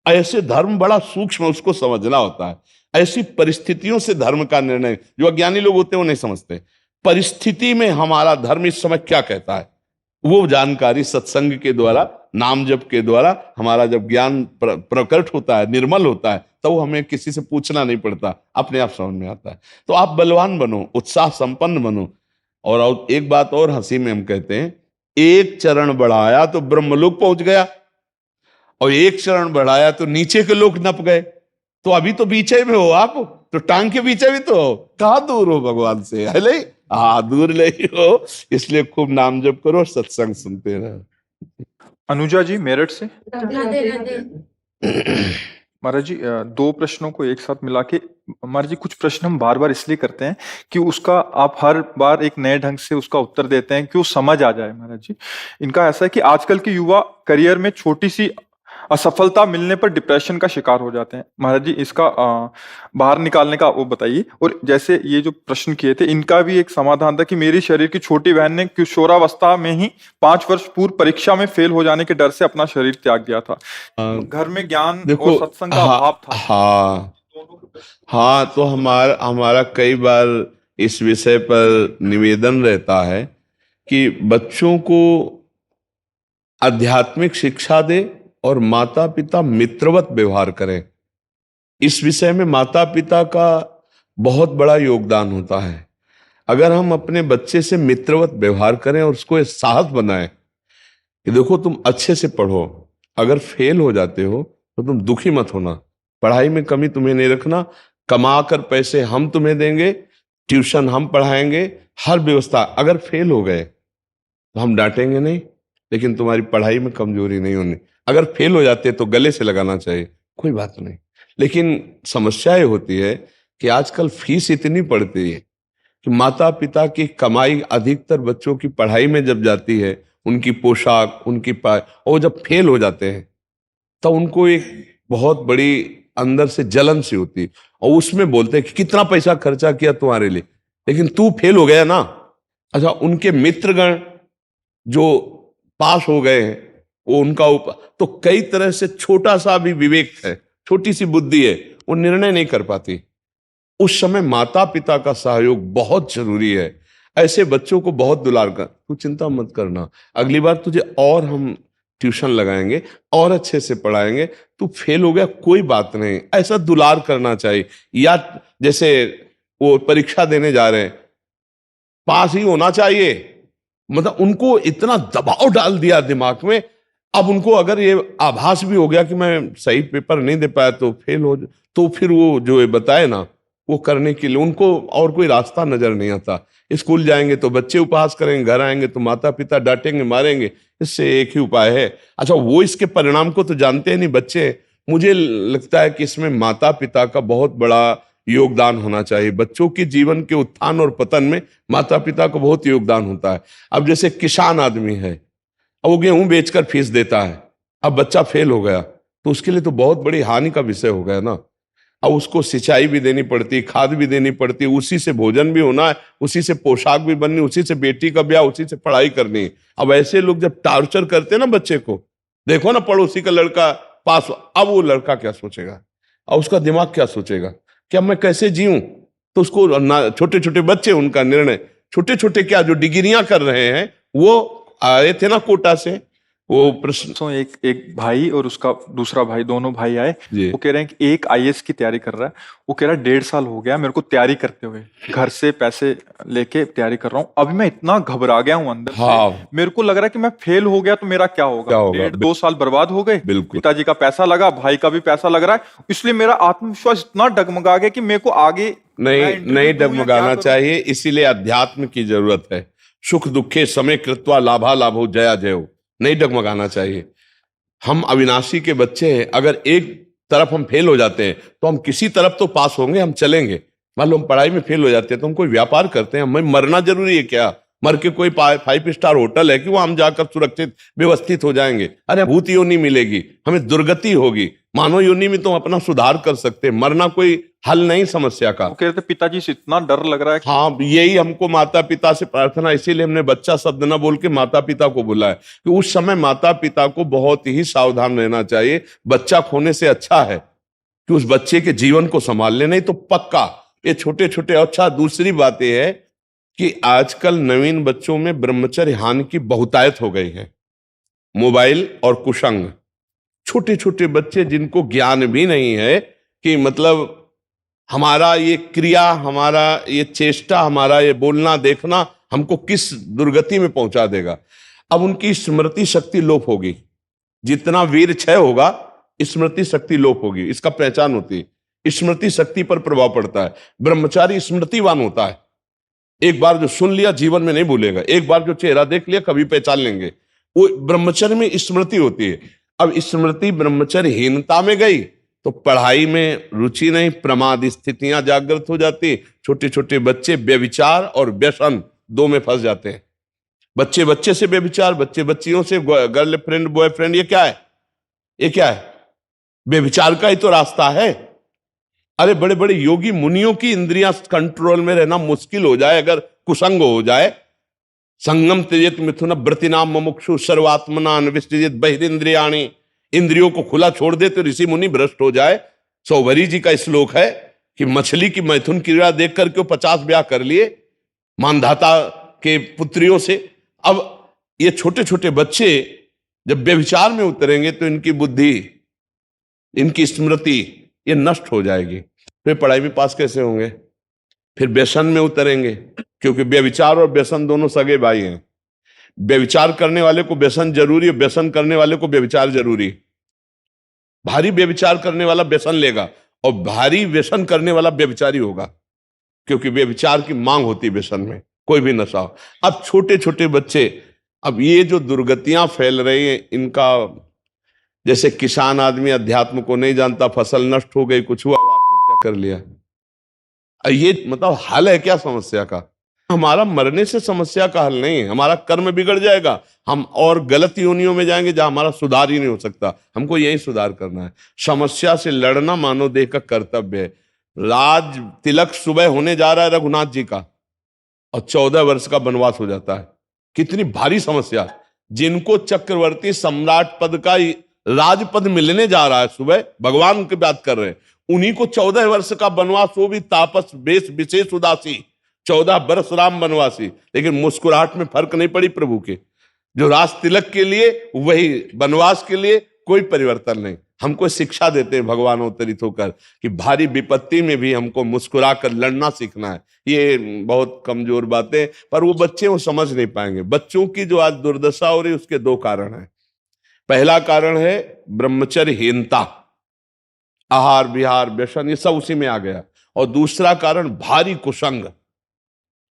ऐसे धर्म बड़ा सूक्ष्म, उसको समझना होता है। ऐसी परिस्थितियों से धर्म का निर्णय, जो अज्ञानी लोग होते हैं वो नहीं समझते। परिस्थिति में हमारा धर्म इस समय क्या कहता है, वो जानकारी सत्संग के द्वारा नाम जप के द्वारा हमारा जब ज्ञान प्रकट होता है, निर्मल होता है, तो हमें किसी से पूछना नहीं पड़ता, अपने आप समझ में आता है। तो आप बलवान बनो, उत्साह संपन्न बनो। और एक बात और हंसी में हम कहते हैं, एक चरण बढ़ाया तो ब्रह्मलोक पहुंच गया, और एक चरण बढ़ाया तो नीचे के लोग नप गए। तो अभी तो बीचे में हो आप, तो टांग के बीचे भी तो हो, कहाँ दूर हो भगवान से, है ले? हाँ, दूर नहीं हो। इसलिए खूब नाम जप करो, सत्संग सुनते रहो। अनुजा जी मेरठ से। राधे राधे। महाराज जी, दो प्रश्नों को एक साथ मिला के, महाराज जी कुछ प्रश्न हम बार बार इसलिए करते हैं कि उसका आप हर बार एक नए ढंग से उसका उत्तर देते हैं कि वो समझ आ जाए। महाराज जी, इनका ऐसा है कि आजकल के युवा करियर में छोटी सी असफलता मिलने पर डिप्रेशन का शिकार हो जाते हैं। महाराज जी इसका बाहर निकालने का वो बताइए। और जैसे ये जो प्रश्न किए थे, इनका भी एक समाधान था कि मेरी शरीर की छोटी बहन ने किशोरावस्था में ही 5 वर्ष पूर्व परीक्षा में फेल हो जाने के डर से अपना शरीर त्याग दिया था। घर में ज्ञान देखो, और सत्संग का अभाव था। हाँ, तो हमारा कई बार इस विषय पर निवेदन रहता है कि बच्चों को आध्यात्मिक शिक्षा दे और माता पिता मित्रवत व्यवहार करें। इस विषय में माता पिता का बहुत बड़ा योगदान होता है। अगर हम अपने बच्चे से मित्रवत व्यवहार करें और उसको एक साहस बनाएं कि देखो तुम अच्छे से पढ़ो, अगर फेल हो जाते हो तो तुम दुखी मत होना, पढ़ाई में कमी तुम्हें नहीं रखना, कमा कर पैसे हम तुम्हें देंगे, ट्यूशन हम पढ़ाएंगे, हर व्यवस्था। अगर फेल हो गए तो हम डांटेंगे नहीं, लेकिन तुम्हारी पढ़ाई में कमजोरी नहीं होनी। अगर फेल हो जाते तो गले से लगाना चाहिए, कोई बात नहीं। लेकिन समस्या ये होती है कि आजकल फीस इतनी पड़ती है कि माता पिता की कमाई अधिकतर बच्चों की पढ़ाई में जब जाती है, उनकी पोशाक, उनकी और जब फेल हो जाते हैं तो उनको एक बहुत बड़ी अंदर से जलन सी होती है, और उसमें बोलते हैं कि कितना पैसा खर्चा किया तुम्हारे लिए, लेकिन तू फेल हो गया ना। अच्छा, उनके मित्रगण जो पास हो गए हैं वो उनका तो कई तरह से छोटा सा भी विवेक है, छोटी सी बुद्धि है, वो निर्णय नहीं कर पाती। उस समय माता पिता का सहयोग बहुत जरूरी है। ऐसे बच्चों को बहुत दुलार कर, तू चिंता मत करना, अगली बार तुझे और हम ट्यूशन लगाएंगे और अच्छे से पढ़ाएंगे, तू फेल हो गया कोई बात नहीं, ऐसा दुलार करना चाहिए। या जैसे वो परीक्षा देने जा रहे हैं, पास ही होना चाहिए, मतलब उनको इतना दबाव डाल दिया दिमाग में। अब उनको अगर ये आभास भी हो गया कि मैं सही पेपर नहीं दे पाया तो फेल हो, तो फिर वो जो ये बताए ना, वो करने के लिए उनको और कोई रास्ता नजर नहीं आता। स्कूल जाएंगे तो बच्चे उपहास करेंगे, घर आएंगे तो माता पिता डांटेंगे, मारेंगे, इससे एक ही उपाय है। अच्छा, वो इसके परिणाम को तो जानते हैं नहीं बच्चे। मुझे लगता है कि इसमें माता पिता का बहुत बड़ा योगदान होना चाहिए। बच्चों के जीवन के उत्थान और पतन में माता पिता का बहुत योगदान होता है। अब जैसे किसान आदमी है, अब वो गेहूं बेचकर फीस देता है, अब बच्चा फेल हो गया तो उसके लिए तो बहुत बड़ी हानि का विषय हो गया ना। अब उसको सिंचाई भी देनी पड़ती, खाद भी देनी पड़ती, उसी से भोजन भी होना है, उसी से पोशाक भी बननी, उसी से बेटी का ब्याह, उसी से पढ़ाई करनी। अब ऐसे लोग जब टार्चर करते हैं ना बच्चे को, देखो ना पड़ोसी का लड़का पास, अब वो लड़का क्या सोचेगा और उसका दिमाग क्या सोचेगा कि अब मैं कैसे जीऊं। तो उसको छोटे छोटे बच्चे, उनका निर्णय, छोटे छोटे क्या जो डिग्रियां कर रहे हैं, वो आए थे ना कोटा से, वो प्रश्न। तो एक भाई और उसका दूसरा भाई, दोनों भाई आए, जी। वो कह रहे हैं कि एक आईएएस की तैयारी कर रहा है। वो कह रहा है 1.5 साल हो गया मेरे को तैयारी करते हुए, घर से पैसे लेके तैयारी कर रहा हूँ, अभी मैं इतना घबरा गया हूँ अंदर से, मेरे को लग रहा है कि मैं फेल हो गया तो मेरा क्या होगा। 1.5-2 साल बर्बाद हो गए, पिताजी का पैसा लगा, भाई का भी पैसा लग रहा है, इसलिए मेरा आत्मविश्वास इतना डगमगा गया कि मेरे को आगे नहीं डगमगाना चाहिए। इसीलिए अध्यात्म की जरूरत है। सुख दुखे समय कृत्वा लाभा लाभो जया जयो, नहीं डगमगाना चाहिए। हम अविनाशी के बच्चे हैं, अगर एक तरफ हम फेल हो जाते हैं तो हम किसी तरफ तो पास होंगे, हम चलेंगे। मान लो हम पढ़ाई में फेल हो जाते हैं तो हम कोई व्यापार करते हैं, हमें मरना जरूरी है क्या? मर के कोई 5 स्टार होटल है कि वो हम जाकर सुरक्षित व्यवस्थित हो जाएंगे? अरे भूत योनि मिलेगी, हमें दुर्गति होगी। मानव योनि में तो हम अपना सुधार कर सकते हैं, मरना कोई हल नहीं समस्या का। वो कह रहे थे पिताजी से इतना डर लग रहा है। हाँ, यही हमको माता पिता से प्रार्थना, इसीलिए हमने बच्चा शब्द ना बोल के माता पिता को बोला है कि उस समय माता पिता को बहुत ही सावधान रहना चाहिए। बच्चा खोने से अच्छा है कि उस बच्चे के जीवन को संभाल ले, नहीं तो पक्का ये छोटे छोटे। अच्छा, दूसरी बात यह है कि आजकल नवीन बच्चों में ब्रह्मचर्य हानि की बहुतायत हो गई है। मोबाइल और कुसंग। छोटे छोटे बच्चे जिनको ज्ञान भी नहीं है कि मतलब हमारा ये क्रिया, हमारा ये चेष्टा, हमारा ये बोलना देखना हमको किस दुर्गति में पहुंचा देगा। अब उनकी स्मृति शक्ति लोप होगी, जितना वीर क्षय होगा स्मृति शक्ति लोप होगी। इसका पहचान होती है, स्मृति शक्ति पर प्रभाव पड़ता है। ब्रह्मचारी स्मृतिवान होता है, एक बार जो सुन लिया जीवन में नहीं भूलेगा, एक बार जो चेहरा देख लिया कभी पहचान लेंगे। वो ब्रह्मचर्य में स्मृति होती है। अब स्मृति ब्रह्मचर्यहीनता में गई तो पढ़ाई में रुचि नहीं, प्रमाद स्थितियां जागृत हो जाती। छोटे छोटे बच्चे व्यभिचार और व्यसन दो में फंस जाते हैं। बच्चे बच्चे से व्यभिचार, बच्चे बच्चियों से गर्लफ्रेंड बॉयफ्रेंड, ये क्या है? ये क्या है? व्यभिचार का ही तो रास्ता है। अरे बड़े बड़े योगी मुनियों की इंद्रियां कंट्रोल में रहना मुश्किल हो जाए अगर कुसंग हो जाए। संगम त्यजेत मिथुन व्रतिनाम मुमुक्षु सर्वात्मना विसृजित बहिरिंद्रियाणि। इंद्रियों को खुला छोड़ दे तो ऋषि मुनि भ्रष्ट हो जाए। सौभरी जी का श्लोक है कि मछली की मैथुन क्रीड़ा देख करके वो 50 ब्याह कर लिए मानधाता के पुत्रियों से। अब ये छोटे छोटे बच्चे जब व्यभिचार में उतरेंगे तो इनकी बुद्धि, इनकी स्मृति ये नष्ट हो जाएगी। फिर पढ़ाई में पास कैसे होंगे? फिर व्यसन में उतरेंगे, क्योंकि व्यभिचार और व्यसन दोनों सगे भाई हैं। व्यभिचार करने वाले को व्यसन जरूरी है, व्यसन करने वाले को व्यभिचार जरूरी। भारी व्यभिचार करने वाला व्यसन लेगा और भारी व्यसन करने वाला व्यभिचारी होगा, क्योंकि व्यभिचार की मांग होती है व्यसन में, कोई भी नशा हो। अब छोटे छोटे बच्चे, अब ये जो दुर्गतियां फैल रही हैं इनका, जैसे किसान आदमी अध्यात्म को नहीं जानता, फसल नष्ट हो गई, कुछ हुआ, आत्महत्या कर लिया। ये मतलब हल है क्या समस्या का? हमारा मरने से समस्या का हल नहीं है, हमारा कर्म बिगड़ जाएगा, हम और गलत योनियों में जाएंगे जहां हमारा सुधार ही नहीं हो सकता। हमको यही सुधार करना है। समस्या से लड़ना मानव देह का कर्तव्य है। राज तिलक सुबह होने जा रहा है रघुनाथ जी का और 14 वर्ष का वनवास हो जाता है। कितनी भारी समस्या। जिनको चक्रवर्ती सम्राट पद का राजपद मिलने जा रहा है, सुबह भगवान की बात कर रहे हैं, उन्हीं को 14 वर्ष का वनवास, वो भी तापस वेश विशेष उदासी, 14 वर्ष राम वनवासी। लेकिन मुस्कुराहट में फर्क नहीं पड़ी प्रभु के। जो राज तिलक के लिए वही वनवास के लिए कोई परिवर्तन नहीं। हमको शिक्षा देते हैं भगवान अवतरित होकर कि भारी विपत्ति में भी हमको मुस्कुरा कर लड़ना सीखना है। ये बहुत कमजोर बातें, पर वो बच्चे वो समझ नहीं पाएंगे। बच्चों की जो आज दुर्दशा हो रही है उसके दो कारण हैं। पहला कारण है ब्रह्मचर्यहीनता, आहार विहार व्यसन ये सब उसी में आ गया। और दूसरा कारण भारी कुसंग,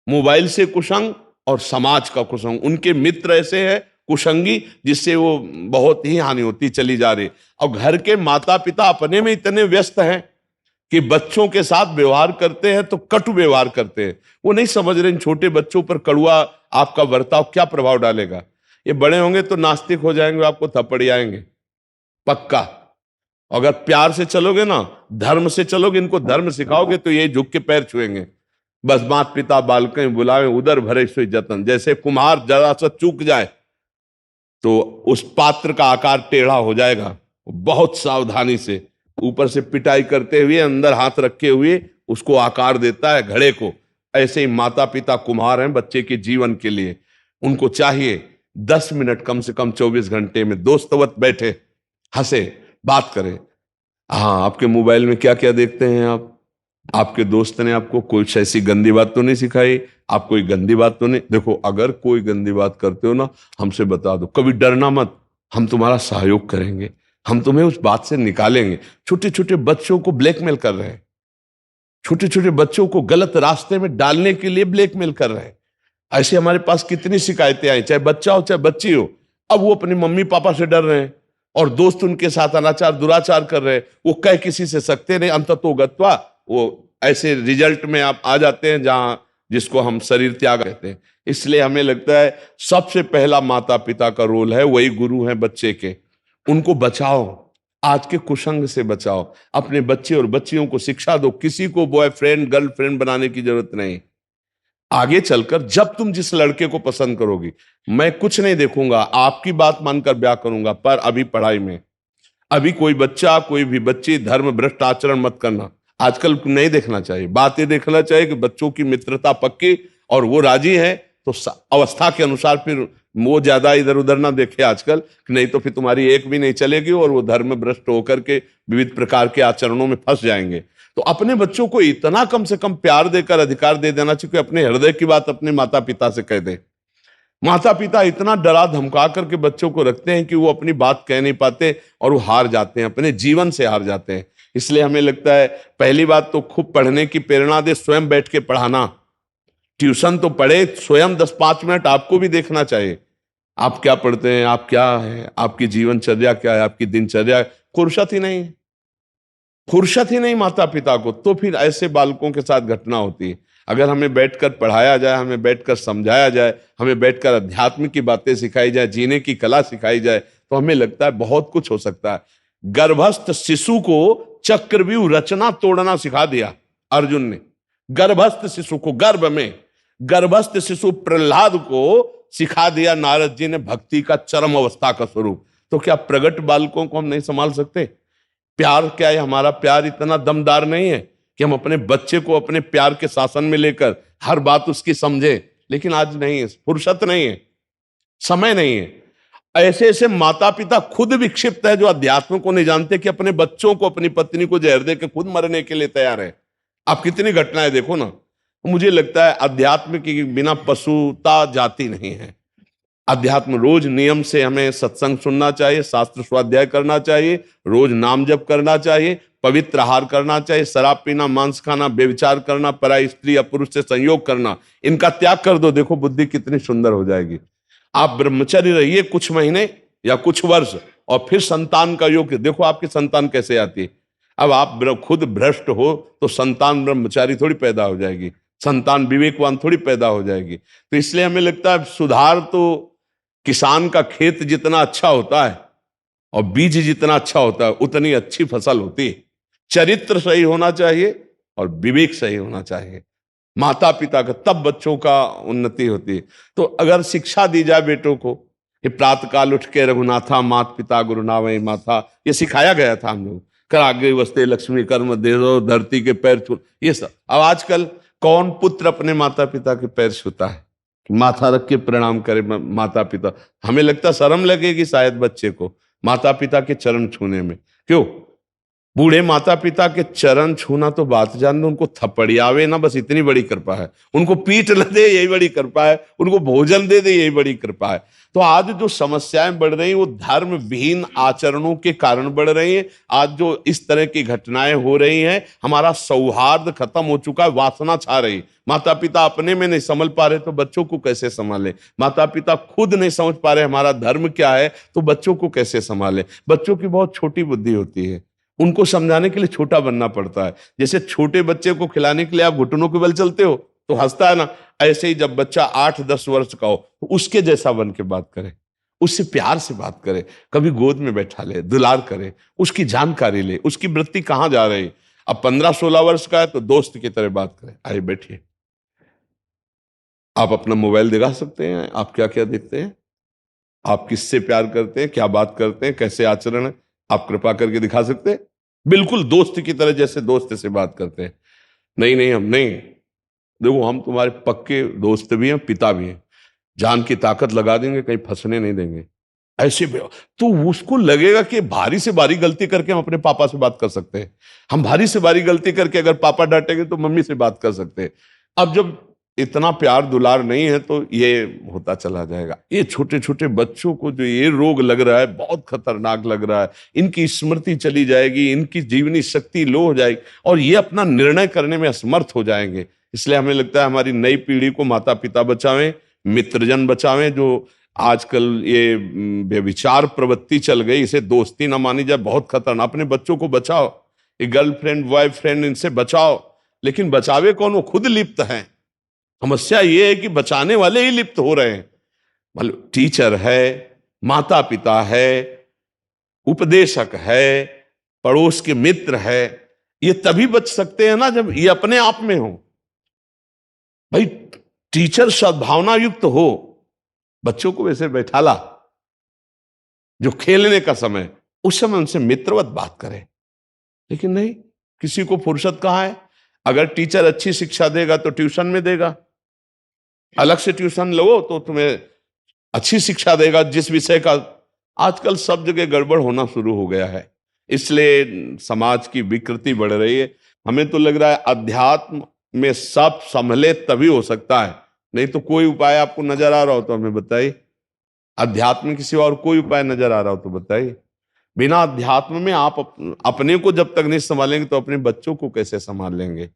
मोबाइल से कुसंग और समाज का कुसंग। उनके मित्र ऐसे हैं कुसंगी जिससे वो बहुत ही हानि होती चली जा रही। और घर के माता पिता अपने में इतने व्यस्त हैं कि बच्चों के साथ व्यवहार करते हैं तो कटु व्यवहार करते हैं। वो नहीं समझ रहे इन छोटे बच्चों पर कड़ुआ आपका बर्ताव क्या प्रभाव डालेगा। ये बड़े होंगे तो नास्तिक हो जाएंगे, आपको थप्पड़ी आएंगे पक्का। अगर प्यार से चलोगे ना, धर्म से चलोगे, इनको धर्म सिखाओगे तो ये झुक के पैर छुएंगे। बस माता पिता बालकें बुलावे उधर भरे सोई जतन। जैसे कुम्हार जरा सा चूक जाए तो उस पात्र का आकार टेढ़ा हो जाएगा। बहुत सावधानी से ऊपर से पिटाई करते हुए अंदर हाथ रखे हुए उसको आकार देता है घड़े को। ऐसे ही माता पिता कुम्हार हैं बच्चे के जीवन के लिए। उनको चाहिए 10 मिनट कम से कम 24 घंटे में दोस्तवत बैठे, हंसे, बात करें। हाँ, आपके मोबाइल में क्या क्या देखते हैं आप? आपके दोस्त ने आपको कोई ऐसी गंदी बात तो नहीं सिखाई? आप कोई गंदी बात तो नहीं? देखो, अगर कोई गंदी बात करते हो ना, हमसे बता दो, कभी डरना मत, हम तुम्हारा सहयोग करेंगे, हम तुम्हें उस बात से निकालेंगे। छोटे छोटे बच्चों को ब्लैकमेल कर रहे हैं, छोटे छोटे बच्चों को गलत रास्ते में डालने के लिए ब्लैकमेल कर रहे हैं। ऐसे हमारे पास कितनी शिकायतें आई, चाहे बच्चा हो चाहे बच्ची हो। अब वो अपने मम्मी पापा से डर रहे हैं और दोस्त उनके साथ अनाचार दुराचार कर रहे हैं। वो कह किसी से सकते नहीं, अंततोगत्वा वो ऐसे रिजल्ट में आप आ जाते हैं जहां जिसको हम शरीर त्याग कहते हैं। इसलिए हमें लगता है सबसे पहला माता पिता का रोल है, वही गुरु हैं बच्चे के। उनको बचाओ, आज के कुसंग से बचाओ। अपने बच्चे और बच्चियों को शिक्षा दो। किसी को बॉयफ्रेंड गर्लफ्रेंड बनाने की जरूरत नहीं। आगे चलकर जब तुम जिस लड़के को पसंद करोगी, मैं कुछ नहीं देखूंगा, आपकी बात मानकर ब्याह करूंगा। पर अभी पढ़ाई में, अभी कोई बच्चा कोई भी बच्ची धर्म भ्रष्ट आचरण मत करना। आजकल नहीं देखना चाहिए, बात ये देखना चाहिए कि बच्चों की मित्रता पक्की और वो राजी है तो अवस्था के अनुसार फिर वो ज्यादा इधर उधर ना देखे आजकल, नहीं तो फिर तुम्हारी एक भी नहीं चलेगी और वो धर्म भ्रष्ट होकर के विविध प्रकार के आचरणों में फंस जाएंगे। तो अपने बच्चों को इतना कम से कम प्यार देकर अधिकार दे देना चाहिए कि अपने हृदय की बात अपने माता पिता से कह दे। माता पिता इतना डरा धमका करके बच्चों को रखते हैं कि वो अपनी बात कह नहीं पाते और वो हार जाते हैं, अपने जीवन से हार जाते हैं। इसलिए हमें लगता है पहली बात तो खूब पढ़ने की प्रेरणा दे, स्वयं बैठ के पढ़ाना। ट्यूशन तो पढ़े, स्वयं 10-5 मिनट आपको भी देखना चाहिए आप क्या पढ़ते हैं, आप क्या है, आपकी जीवनचर्या क्या है, आपकी दिनचर्या। फुर्सत ही नहीं, फुर्सत ही नहीं माता पिता को, तो फिर ऐसे बालकों के साथ घटना होती है। अगर हमें बैठकर पढ़ाया जाए, हमें बैठकर समझाया जाए, हमें बैठकर अध्यात्म की बातें सिखाई जाए, जीने की कला सिखाई जाए, तो हमें लगता है बहुत कुछ हो सकता है। गर्भस्थ शिशु को चक्रव्यूह रचना तोड़ना सिखा दिया अर्जुन ने। गर्भस्थ शिशु को, गर्भ में गर्भस्थ शिशु प्रहलाद को सिखा दिया नारद जी ने भक्ति का चरम अवस्था का स्वरूप। तो क्या प्रगट बालकों को हम नहीं संभाल सकते? प्यार क्या है? हमारा प्यार इतना दमदार नहीं है कि हम अपने बच्चे को अपने प्यार के शासन में लेकर हर बात उसकी समझे। लेकिन आज नहीं है, फुर्सत नहीं है, समय नहीं है। ऐसे ऐसे माता पिता खुद विक्षिप्त है जो अध्यात्म को नहीं जानते कि अपने बच्चों को, अपनी पत्नी को जहर दे के खुद मरने के लिए तैयार है। आप कितनी घटनाएं देखो ना। मुझे लगता है अध्यात्म के बिना पशुता जाती नहीं है। अध्यात्म रोज नियम से हमें सत्संग सुनना चाहिए, शास्त्र स्वाध्याय करना चाहिए, रोज नाम जप करना चाहिए, पवित्र आहार करना चाहिए, शराब पीना, मांस खाना, व्यभिचार करना, पराई स्त्री या पुरुष से संयोग करना, इनका त्याग कर दो। देखो बुद्धि कितनी सुंदर हो जाएगी। आप ब्रह्मचर्य रहिए कुछ महीने या कुछ वर्ष और फिर संतान का योग, देखो आपकी संतान कैसे आती है। अब आप खुद भ्रष्ट हो तो संतान ब्रह्मचारी थोड़ी पैदा हो जाएगी, संतान विवेकवान थोड़ी पैदा हो जाएगी। तो इसलिए हमें लगता है सुधार तो किसान का खेत जितना अच्छा होता है और बीज जितना अच्छा होता है उतनी अच्छी फसल होती है। चरित्र सही होना चाहिए और विवेक सही होना चाहिए माता पिता का, तब बच्चों का उन्नति होती है। तो अगर शिक्षा दी जाए बेटों को कि प्रातःकाल उठ के रघुनाथा मात पिता गुरु नावै माथा, ये सिखाया गया था हम लोग। कर आगे वस्ते लक्ष्मी कर्म दे दो, धरती के पैर छू, ये सब। अब आजकल कौन पुत्र अपने माता पिता के पैर छूता है? माथा रख के प्रणाम करे माता पिता। हमें लगता शर्म लगेगी शायद बच्चे को माता पिता के चरण छूने में। क्यों? बूढ़े माता पिता के चरण छूना तो बात जान दो, उनको थपड़ियावे ना, बस इतनी बड़ी कृपा है। उनको पीठ न दे यही बड़ी कृपा है, उनको भोजन दे दे यही बड़ी कृपा है। तो आज जो समस्याएं बढ़ रही वो धर्म विहीन आचरणों के कारण बढ़ रही हैं। आज जो इस तरह की घटनाएं हो रही हैं, हमारा सौहार्द खत्म हो चुका है, वासना छा रही। माता पिता अपने में नहीं संभल पा रहे तो बच्चों को कैसे संभाले? माता पिता खुद नहीं समझ पा रहे हमारा धर्म क्या है तो बच्चों को कैसे संभाले? बच्चों की बहुत छोटी बुद्धि होती है, उनको समझाने के लिए छोटा बनना पड़ता है। जैसे छोटे बच्चे को खिलाने के लिए आप घुटनों के बल चलते हो तो हंसता है ना, ऐसे ही जब बच्चा 8-10 वर्ष का हो तो उसके जैसा बन के बात करे, उससे प्यार से बात करे, कभी गोद में बैठा ले, दुलार करे, उसकी जानकारी ले, उसकी वृत्ति कहाँ जा रही। अब 15-16 वर्ष का है तो दोस्त की तरह बात करे, आइए बैठिए, आप अपना मोबाइल दिखा सकते हैं, आप क्या क्या देखते हैं, आप किससे प्यार करते हैं, क्या बात करते हैं, कैसे आचरण है, आप कृपा करके दिखा सकते हैं? बिल्कुल दोस्त की तरह, जैसे दोस्त से बात करते हैं। नहीं नहीं, हम नहीं, देखो हम तुम्हारे पक्के दोस्त भी हैं, पिता भी हैं, जान की ताकत लगा देंगे, कहीं फंसने नहीं देंगे। ऐसे तो उसको लगेगा कि भारी से भारी गलती करके हम अपने पापा से बात कर सकते हैं, हम भारी से भारी गलती करके अगर पापा डांटेंगे तो मम्मी से बात कर सकते हैं। अब जब इतना प्यार दुलार नहीं है तो ये होता चला जाएगा। ये छोटे छोटे बच्चों को जो ये रोग लग रहा है बहुत खतरनाक लग रहा है। इनकी स्मृति चली जाएगी, इनकी जीवनी शक्ति लो हो जाएगी और ये अपना निर्णय करने में असमर्थ हो जाएंगे। इसलिए हमें लगता है हमारी नई पीढ़ी को माता पिता बचावें, मित्रजन बचावें। जो आजकल ये व्यभिचार प्रवृत्ति चल गई, इसे दोस्ती ना मानी जाए, बहुत खतरनाक। अपने बच्चों को बचाओ, ये गर्लफ्रेंड बॉयफ्रेंड इनसे बचाओ, लेकिन बचावे कौन? वो खुद लिप्त हैं। समस्या ये है कि बचाने वाले ही लिप्त हो रहे हैं। मतलब टीचर है, माता पिता है, उपदेशक है, पड़ोस के मित्र है, ये तभी बच सकते हैं ना जब ये अपने आप में हो। भाई टीचर सद्भावना युक्त हो, बच्चों को वैसे बैठा ला, जो खेलने का समय उस समय उनसे मित्रवत बात करें। लेकिन नहीं, किसी को फुर्सत कहाँ है। अगर टीचर अच्छी शिक्षा देगा तो ट्यूशन में देगा, अलग से ट्यूशन लो तो तुम्हें अच्छी शिक्षा देगा जिस विषय का। आजकल सब जगह गड़बड़ होना शुरू हो गया है, इसलिए समाज की विकृति बढ़ रही है। हमें तो लग रहा है अध्यात्म में सब संभले तभी हो सकता है, नहीं तो कोई उपाय आपको नजर आ रहा हो तो हमें बताइए। अध्यात्म के सिवा और कोई उपाय नजर आ रहा हो तो बताइए। बिना अध्यात्म में आप अपने को जब तक नहीं संभालेंगे तो अपने बच्चों को कैसे संभाल लेंगे।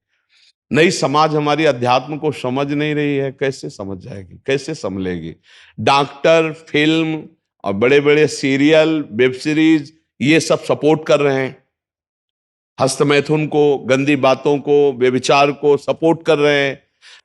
नई समाज हमारी अध्यात्म को समझ नहीं रही है, कैसे समझ जाएगी, कैसे संभलेगी। डॉक्टर, फिल्म और बड़े बड़े सीरियल, वेब सीरीज ये सब सपोर्ट कर रहे हैं, हस्तमैथुन को, गंदी बातों को, व्यभिचार को सपोर्ट कर रहे हैं।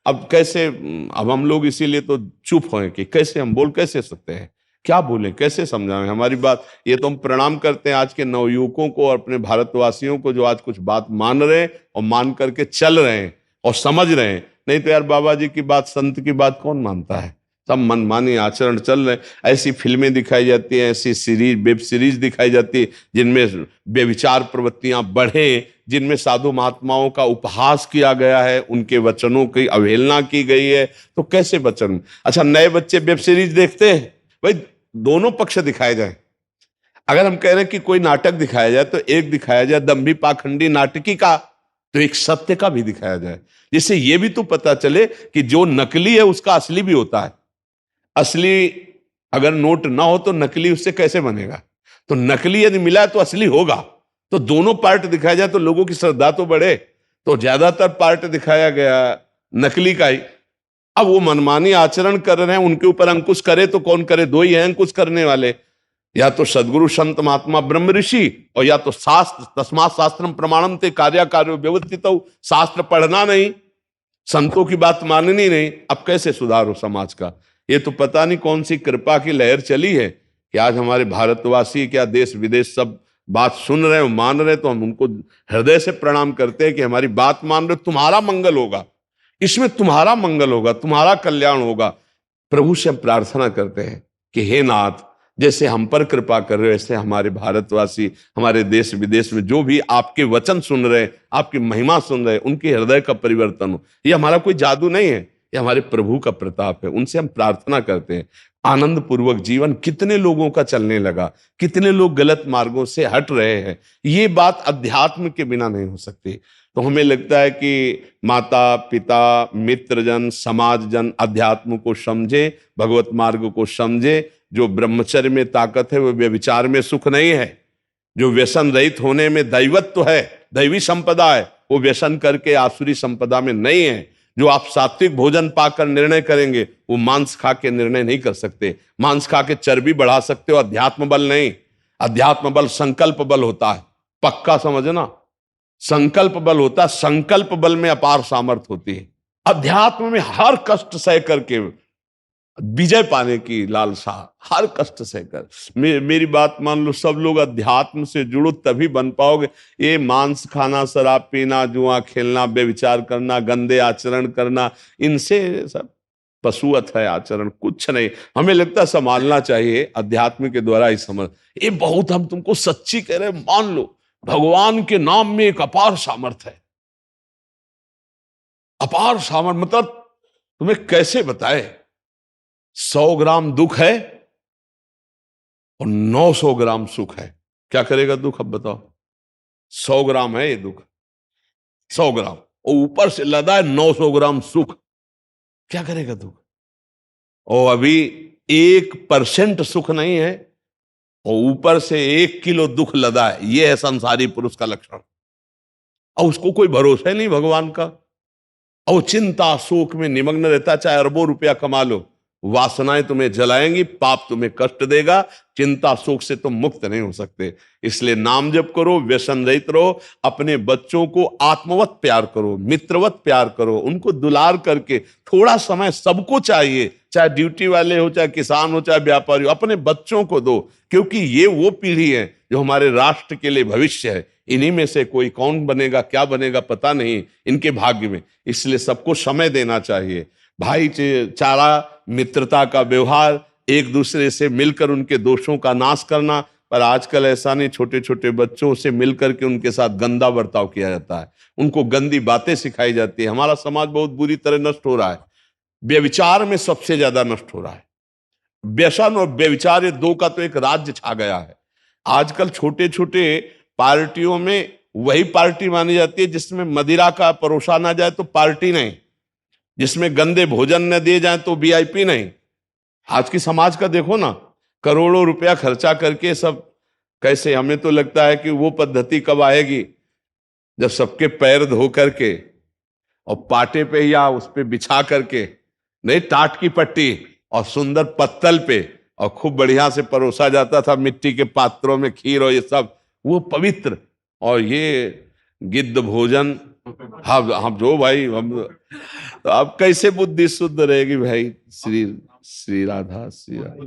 अब कैसे, अब हम लोग इसीलिए तो चुप हैं कि कैसे हम बोल कैसे सकते हैं, क्या बोलें, कैसे समझाएं हमारी बात। ये तो हम प्रणाम करते हैं आज के नवयुवकों को और अपने भारतवासियों को जो आज कुछ बात मान रहे हैं और मान करके चल रहे हैं और समझ रहे हैं। नहीं तो यार बाबा जी की बात, संत की बात कौन मानता है, सब मनमानी आचरण चल रहे हैं। ऐसी फिल्में दिखाई जाती हैं, ऐसी सीरीज, वेब सीरीज दिखाई जाती है जिनमें व्यभिचार प्रवृत्तियां बढ़े, जिनमें साधु महात्माओं का उपहास किया गया है, उनके वचनों की अवहेलना की गई है। तो कैसे वचन। अच्छा, नए बच्चे वेब सीरीज देखते हैं, भाई दोनों पक्ष दिखाए जाए। अगर हम कह रहे हैं कि कोई नाटक दिखाया जाए तो एक दिखाया जाए दंभी पाखंडी नाटकी का, तो एक सत्य का भी दिखाया जाए, जिससे यह भी तो पता चले कि जो नकली है उसका असली भी होता है। असली अगर नोट ना हो तो नकली उससे कैसे बनेगा, तो नकली यदि मिला तो असली होगा। तो दोनों पार्ट दिखाया जाए तो लोगों की श्रद्धा तो बढ़े। तो ज्यादातर पार्ट दिखाया गया नकली का ही। अब वो मनमानी आचरण कर रहे हैं, उनके ऊपर अंकुश करे तो कौन करे, दो ही हैं अंकुश करने वाले, या तो सदगुरु संत महात्मा ब्रह्म ऋषि, और या तो शास्त्र। तस्मात् शास्त्रम प्रमाणम ते कार्य कार्यो व्यवस्थित। शास्त्र पढ़ना नहीं, संतों की बात माननी नहीं। अब कैसे सुधार हो समाज का। ये तो पता नहीं कौन सी कृपा की लहर चली है कि आज हमारे भारतवासी, क्या देश विदेश सब बात सुन रहे हैं, मान रहे हैं। तो हम उनको हृदय से प्रणाम करते हैं कि हमारी बात मान रहे, तुम्हारा मंगल होगा, इसमें तुम्हारा मंगल होगा, तुम्हारा कल्याण होगा। प्रभु से हम प्रार्थना करते हैं कि हे नाथ, जैसे हम पर कृपा कर रहे हो, ऐसे हमारे भारतवासी, हमारे देश विदेश में जो भी आपके वचन सुन रहे हैं, आपकी महिमा सुन रहे हैं, उनके हृदय का परिवर्तन हो। ये हमारा कोई जादू नहीं है, ये हमारे प्रभु का प्रताप है। उनसे हम प्रार्थना करते हैं आनंद पूर्वक जीवन। कितने लोगों का चलने लगा, कितने लोग गलत मार्गों से हट रहे हैं। ये बात अध्यात्म के बिना नहीं हो सकती। तो हमें लगता है कि माता पिता, मित्रजन, समाजजन अध्यात्म को समझे, भगवत मार्ग को समझे। जो ब्रह्मचर्य में ताकत है वो व्यभिचार में सुख नहीं है। जो व्यसन रहित होने में दैवत्व है, दैवी संपदा है, वो व्यसन करके आसुरी संपदा में नहीं है। जो आप सात्विक भोजन पाकर निर्णय करेंगे, वो मांस खा के निर्णय नहीं कर सकते। मांस खा के चर्बी बढ़ा सकते हो, अध्यात्म बल नहीं। अध्यात्म बल संकल्प बल होता है, पक्का समझना। संकल्प बल होता है, संकल्प बल में अपार सामर्थ होती है। अध्यात्म में हर कष्ट सह करके विजय पाने की लालसा, हर कष्ट सहकर। मेरी बात मान लो, सब लोग अध्यात्म से जुड़ो तभी बन पाओगे। ये मांस खाना, शराब पीना, जुआ खेलना, व्यभिचार करना, गंदे आचरण करना, इनसे सब पशुवत है आचरण, कुछ नहीं। हमें लगता है संभालना चाहिए अध्यात्म के द्वारा ही समझ। ये बहुत हम तुमको सच्ची कह रहे, मान लो भगवान के नाम में एक अपार सामर्थ है। अपार सामर्थ मतलब तुम्हें कैसे बताए। 100 ग्राम दुख है और 900 ग्राम सुख है। क्या करेगा दुख, अब बताओ। 100 ग्राम है ये दुख, 100 ग्राम, और ऊपर से लदा है 900 ग्राम सुख। क्या करेगा दुख। और अभी 1% सुख नहीं है और ऊपर से 1 किलो दुख लदा है। यह है संसारी पुरुष का लक्षण। और उसको कोई भरोसा ही नहीं भगवान का, और चिंता शोक में निमग्न रहता, चाहे अरबों रुपया कमा लो, वासनाएं तुम्हें जलाएंगी, पाप तुम्हें कष्ट देगा। चिंता शोक से तुम मुक्त नहीं हो सकते। इसलिए नाम जप करो, व्यसन रहित रहो, अपने बच्चों को आत्मवत प्यार करो, मित्रवत प्यार करो, उनको दुलार करके थोड़ा समय सबको चाहिए, चाहे ड्यूटी वाले हो, चाहे किसान हो, चाहे व्यापारी हो, अपने बच्चों को दो। क्योंकि ये वो पीढ़ी है जो हमारे राष्ट्र के लिए भविष्य है। इन्हीं में से कोई कौन बनेगा, क्या बनेगा पता नहीं इनके भाग्य में। इसलिए सबको समय देना चाहिए। भाईचारा, मित्रता का व्यवहार, एक दूसरे से मिलकर उनके दोषों का नाश करना। पर आजकल ऐसा नहीं, छोटे छोटे बच्चों से मिलकर के उनके साथ गंदा बर्ताव किया जाता है, उनको गंदी बातें सिखाई जाती है। हमारा समाज बहुत बुरी तरह नष्ट हो रहा है। व्यभिचार में सबसे ज्यादा नष्ट हो रहा है। व्यसन और व्यभिचार, ये दो का तो एक राज्य छा गया है। आजकल छोटे छोटे पार्टियों में वही पार्टी मानी जाती है जिसमें मदिरा का परोसा ना जाए तो पार्टी नहीं, जिसमें गंदे भोजन न दिए जाए तो वीआईपी नहीं। आज की समाज का देखो ना, करोड़ों रुपया खर्चा करके सब कैसे, हमें तो लगता है कि वो पद्धति कब आएगी जब सबके पैर धो करके और पाटे पे या उस पे बिछा करके, नहीं टाट की पट्टी और सुंदर पत्तल पे, और खूब बढ़िया से परोसा जाता था मिट्टी के पात्रों में खीर और ये सब, वो पवित्र। और ये गिद्ध भोजन, हम जो भाई हम तो अब कैसे बुद्धि शुद्ध रहेगी भाई। श्री श्री राधा श्री राधा।